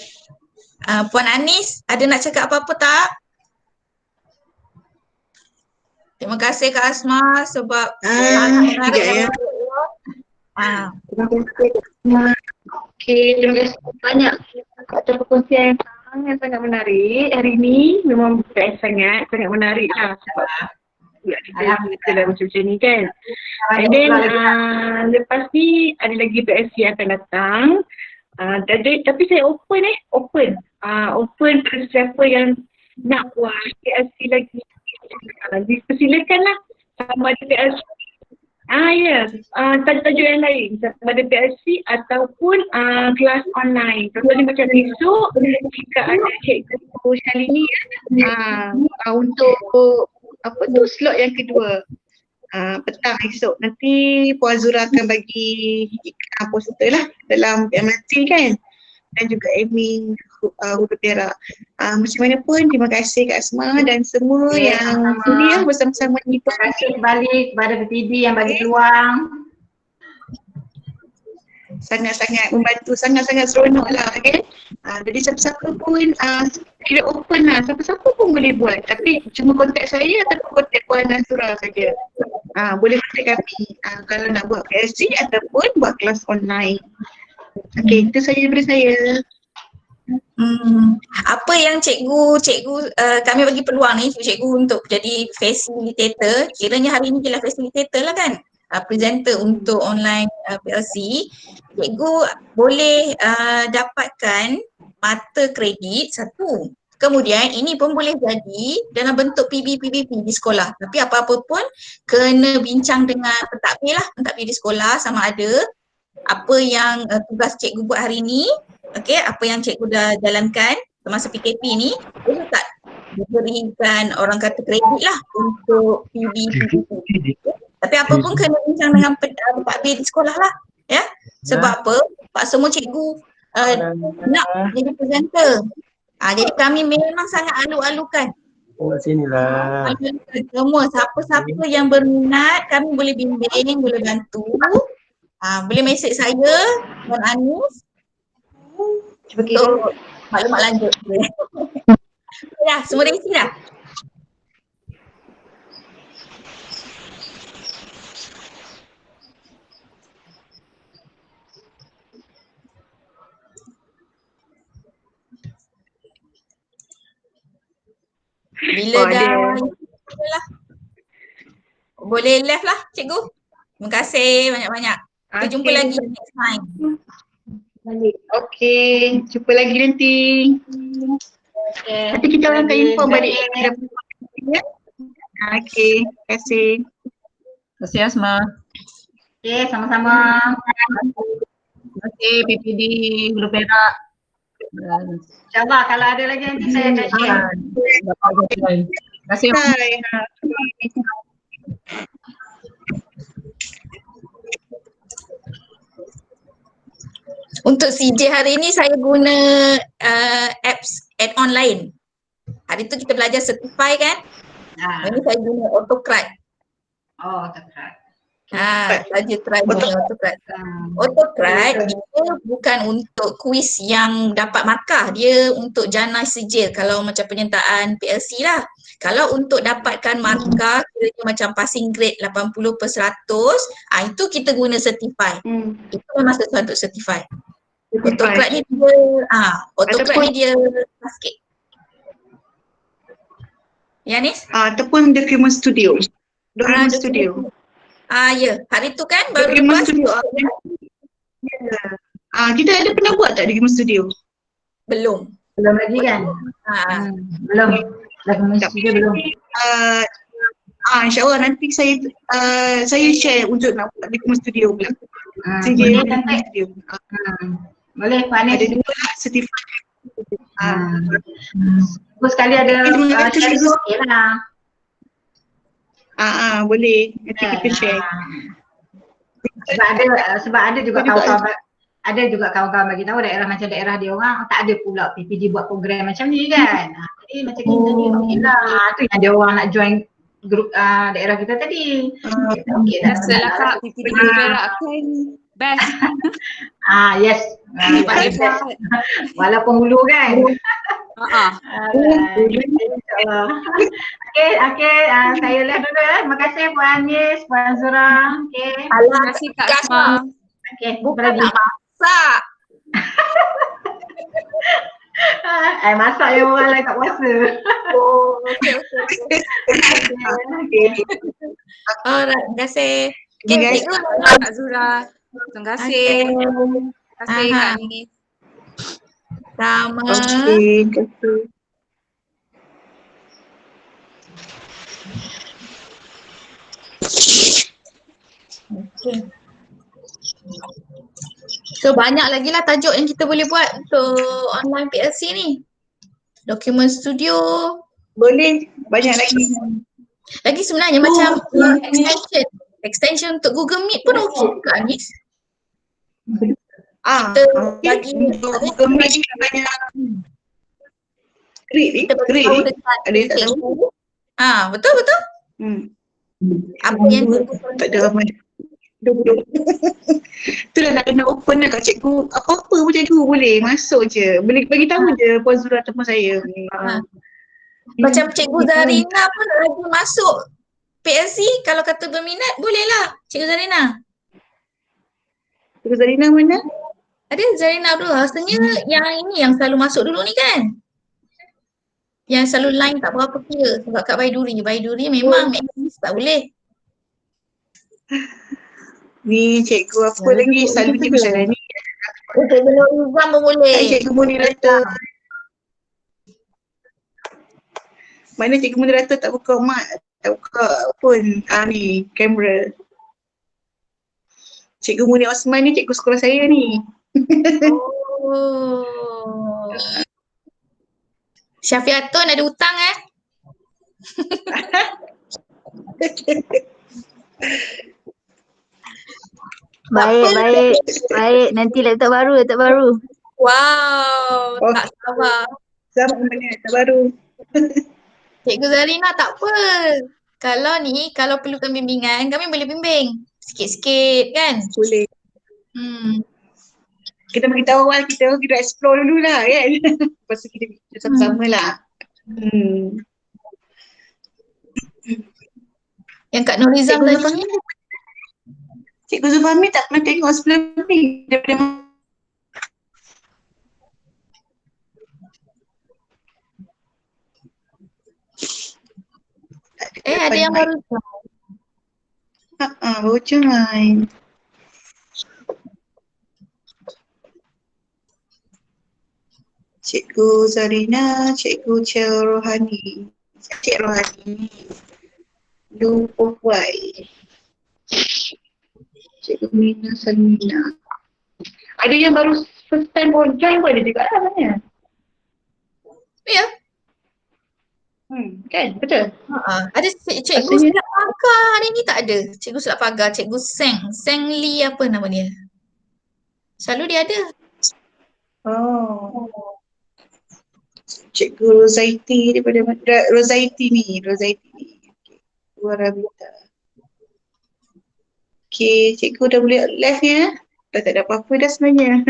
Speaker 4: Puan Anis, ada nak cakap apa-apa tak? Terima kasih Kak Asma sebab sangat menarik
Speaker 7: ya.
Speaker 4: Terima kasih.
Speaker 7: Okey, terima kasih banyak atas perkongsian yang sangat menarik hari ini. Memang best sangat menarik lah sebab kita dah macam ni kan. And then lepas ni ada lagi PSC yang akan datang. Tapi saya open. Open pada siapa yang nak buat PSC lagi. Dipersilakanlah sama ada PLC. Tajuk yang lain sama ada PLC ataupun kelas online. Contohnya macam besok jika ada cikgu Shalini untuk slot yang kedua petang esok. Nanti Puan Azura akan bagi poster lah dalam PMLT kan, dan juga admin Hulu Perak. Macam mana pun terima kasih Kak Asma dan semua yang sudi bersama-sama ni.
Speaker 1: Terima kasih kembali kepada PPB yang bagi peluang.
Speaker 7: Sangat-sangat membantu, sangat-sangat seronok lah kan. Jadi siapa-siapa pun kira open lah, siapa-siapa pun boleh buat. Tapi cuma kontak saya atau kontak Puan Azura saja. Boleh kontak kami kalau nak buat PSC ataupun buat kelas online. Okey, itu saja daripada saya.
Speaker 4: Apa yang cikgu kami bagi peluang ni cikgu untuk jadi facilitator, kiranya hari ni jelah facilitator lah kan, presenter untuk online PLC. Cikgu boleh dapatkan mata kredit 1. Kemudian ini pun boleh jadi dalam bentuk PBPBP di sekolah. Tapi apa-apa pun kena bincang dengan pentadbir lah, pentadbir di sekolah sama ada apa yang tugas cikgu buat hari ni. Okey, apa yang cikgu dah jalankan semasa PKP ni, boleh tak diberikan orang kata kredit lah untuk PBPBP. Tapi apa pun kena bincang dengan pentadbir di sekolah lah. Ya, sebab apa? Pak semua cikgu nak jadi presenter. Jadi kami memang sangat alu-alukan.
Speaker 8: Sinilah.
Speaker 4: Semua siapa-siapa yang berminat kami boleh bimbing, boleh bantu. Boleh mesej saya, Puan Anis. Untuk maklumat lanjut. Dah, semua dah isi dah? Bila dah lah. boleh left lah cikgu. Terima kasih banyak-banyak. Kita jumpa
Speaker 7: Okay.
Speaker 4: lagi next time.
Speaker 7: Okay, jumpa lagi nanti.
Speaker 1: Okay.
Speaker 7: Nanti kita orang akan inform balik.
Speaker 1: Okay.
Speaker 7: Ya? Okay, terima kasih.
Speaker 3: Terima kasih Asma.
Speaker 1: Okay, sama-sama.
Speaker 3: Terima kasih PPD Hulu Perak.
Speaker 1: InsyaAllah kalau ada lagi nanti saya akan share.
Speaker 3: Terima kasih.
Speaker 7: Bye.
Speaker 4: Untuk CJ hari ini saya guna apps add-on lain. Hari tu kita belajar certify kan? Hari ni saya guna AutoCrad.
Speaker 1: Oh, tepat.
Speaker 4: Belajar try guna AutoCrad. AutoCrad dia bukan untuk kuis yang dapat markah, dia untuk jana sijil kalau macam penyertaan PLC lah. Kalau untuk dapatkan markah kiranya macam passing grade 80%, itu kita guna certify. Itu memang sesuatu certify. AutoCrad ni dia AutoCrad ni dia sikit. Ya Nis?
Speaker 7: Ataupun Document Studio. Document Studio.
Speaker 4: Ya, hari tu kan baru
Speaker 7: Document
Speaker 4: lepas.
Speaker 7: Studio. Kita ada pernah buat tak Document Studio?
Speaker 4: Belum.
Speaker 1: Belum lagi kan? Belum. Belum.
Speaker 7: InsyaAllah nanti saya share untuk nak buat Document Studio pula.
Speaker 1: Boleh nanti. Boleh Pak Anis.
Speaker 7: Ada dua certified.
Speaker 1: Terus sekali ada share tu okey lah.
Speaker 7: Boleh. Nanti kita share.
Speaker 1: Sebab ada juga kawan-kawan bagi tahu daerah macam daerah dia orang tak ada pula PPD buat program macam ni kan. Jadi macam kita ni okey lah. Tu yang dia orang nak join grup daerah kita tadi. Okey dah.
Speaker 2: Biasalah Kak, PPD Perak kan best.
Speaker 1: Yes. Walaupun hulu kan. InsyaAllah. Okay, saya lihat dulu ya. Terima kasih Puan Anis, Puan Zura. Okay.
Speaker 2: Terima kasih Kak Asma.
Speaker 1: Okay,
Speaker 4: Bukan nak masak.
Speaker 1: Masak yang orang lain tak puasa.
Speaker 4: Okay. Alright, terima kasih.
Speaker 2: Terima kasih Kak Zura. Terima kasih. Terima kasih Kak Nis.
Speaker 4: Sama.
Speaker 7: Terima kasih.
Speaker 4: Okay. So banyak lagi lah tajuk yang kita boleh buat untuk online PLC ni. Document Studio.
Speaker 7: Boleh, banyak lagi.
Speaker 4: Lagi sebenarnya macam extension untuk Google Meet pun okey ke Anis? Kita bagi
Speaker 7: Google Meet ni banyak grade ni. Ada yang tak tahu?
Speaker 4: Betul. Apa yang
Speaker 7: tak ada ramai. Itulah nak kena open lah kat cikgu. Apa-apa pun cikgu boleh masuk je. Boleh bagi tahu je Puan Zura ataupun saya.
Speaker 4: Macam Cikgu Zarina pun lagi masuk PLC, kalau kata berminat boleh lah Cikgu Zarina.
Speaker 7: Cikgu Zarina mana?
Speaker 4: Ada Zarina Abdul. Rasanya yang ini yang selalu masuk dulu ni kan? Yang selalu line tak berapa kira sebab kat Baiduri memang Max tak boleh.
Speaker 7: Ni cikgu apa lagi? Selalunya macam ni.
Speaker 4: Cikgu Nuruzam pun boleh.
Speaker 7: Cikgu moderator. Mana cikgu moderator tak buka tak buka pun ni kamera. Cikgu Munir Osman ni cikgu sekolah saya ni.
Speaker 4: Syafiatun ada hutang
Speaker 6: Baik. Nanti laptop baru.
Speaker 4: Wow, tak sabar.
Speaker 7: Sama mana laptop baru.
Speaker 4: Cikgu Zarina tak apa. Kalau perlukan bimbingan, kami boleh bimbing. Sikit-sikit kan?
Speaker 7: Boleh. Kita beritahu awal kita explore dulu lah kan. Lepas tu kita sama-sama lah.
Speaker 4: Yang Kak Nurizam tadi.
Speaker 7: Cikgu Zufami tak pernah tengok sebelum ni. Daripada
Speaker 4: ada yang baru.
Speaker 7: Baru join. Cikgu Zarina, Cikgu Rohani. Cik Rohani. Lu Puhwai. Cikgu Mina Salmina. Ada yang baru first time pun join pun ada juga lah sebenarnya.
Speaker 4: Ya.
Speaker 7: Kan, betul.
Speaker 4: Ada cikgu
Speaker 7: Rasanya-
Speaker 4: silap pagar hari ni tak ada. Cikgu silap pagar, cikgu Seng Lee apa nama dia. Selalu dia ada.
Speaker 7: Oh. Cikgu Rozaiti daripada Rozaiti ni. Okay. Warabita. Okay, cikgu dah boleh live ya. Dah tak ada apa-apa dah sebenarnya.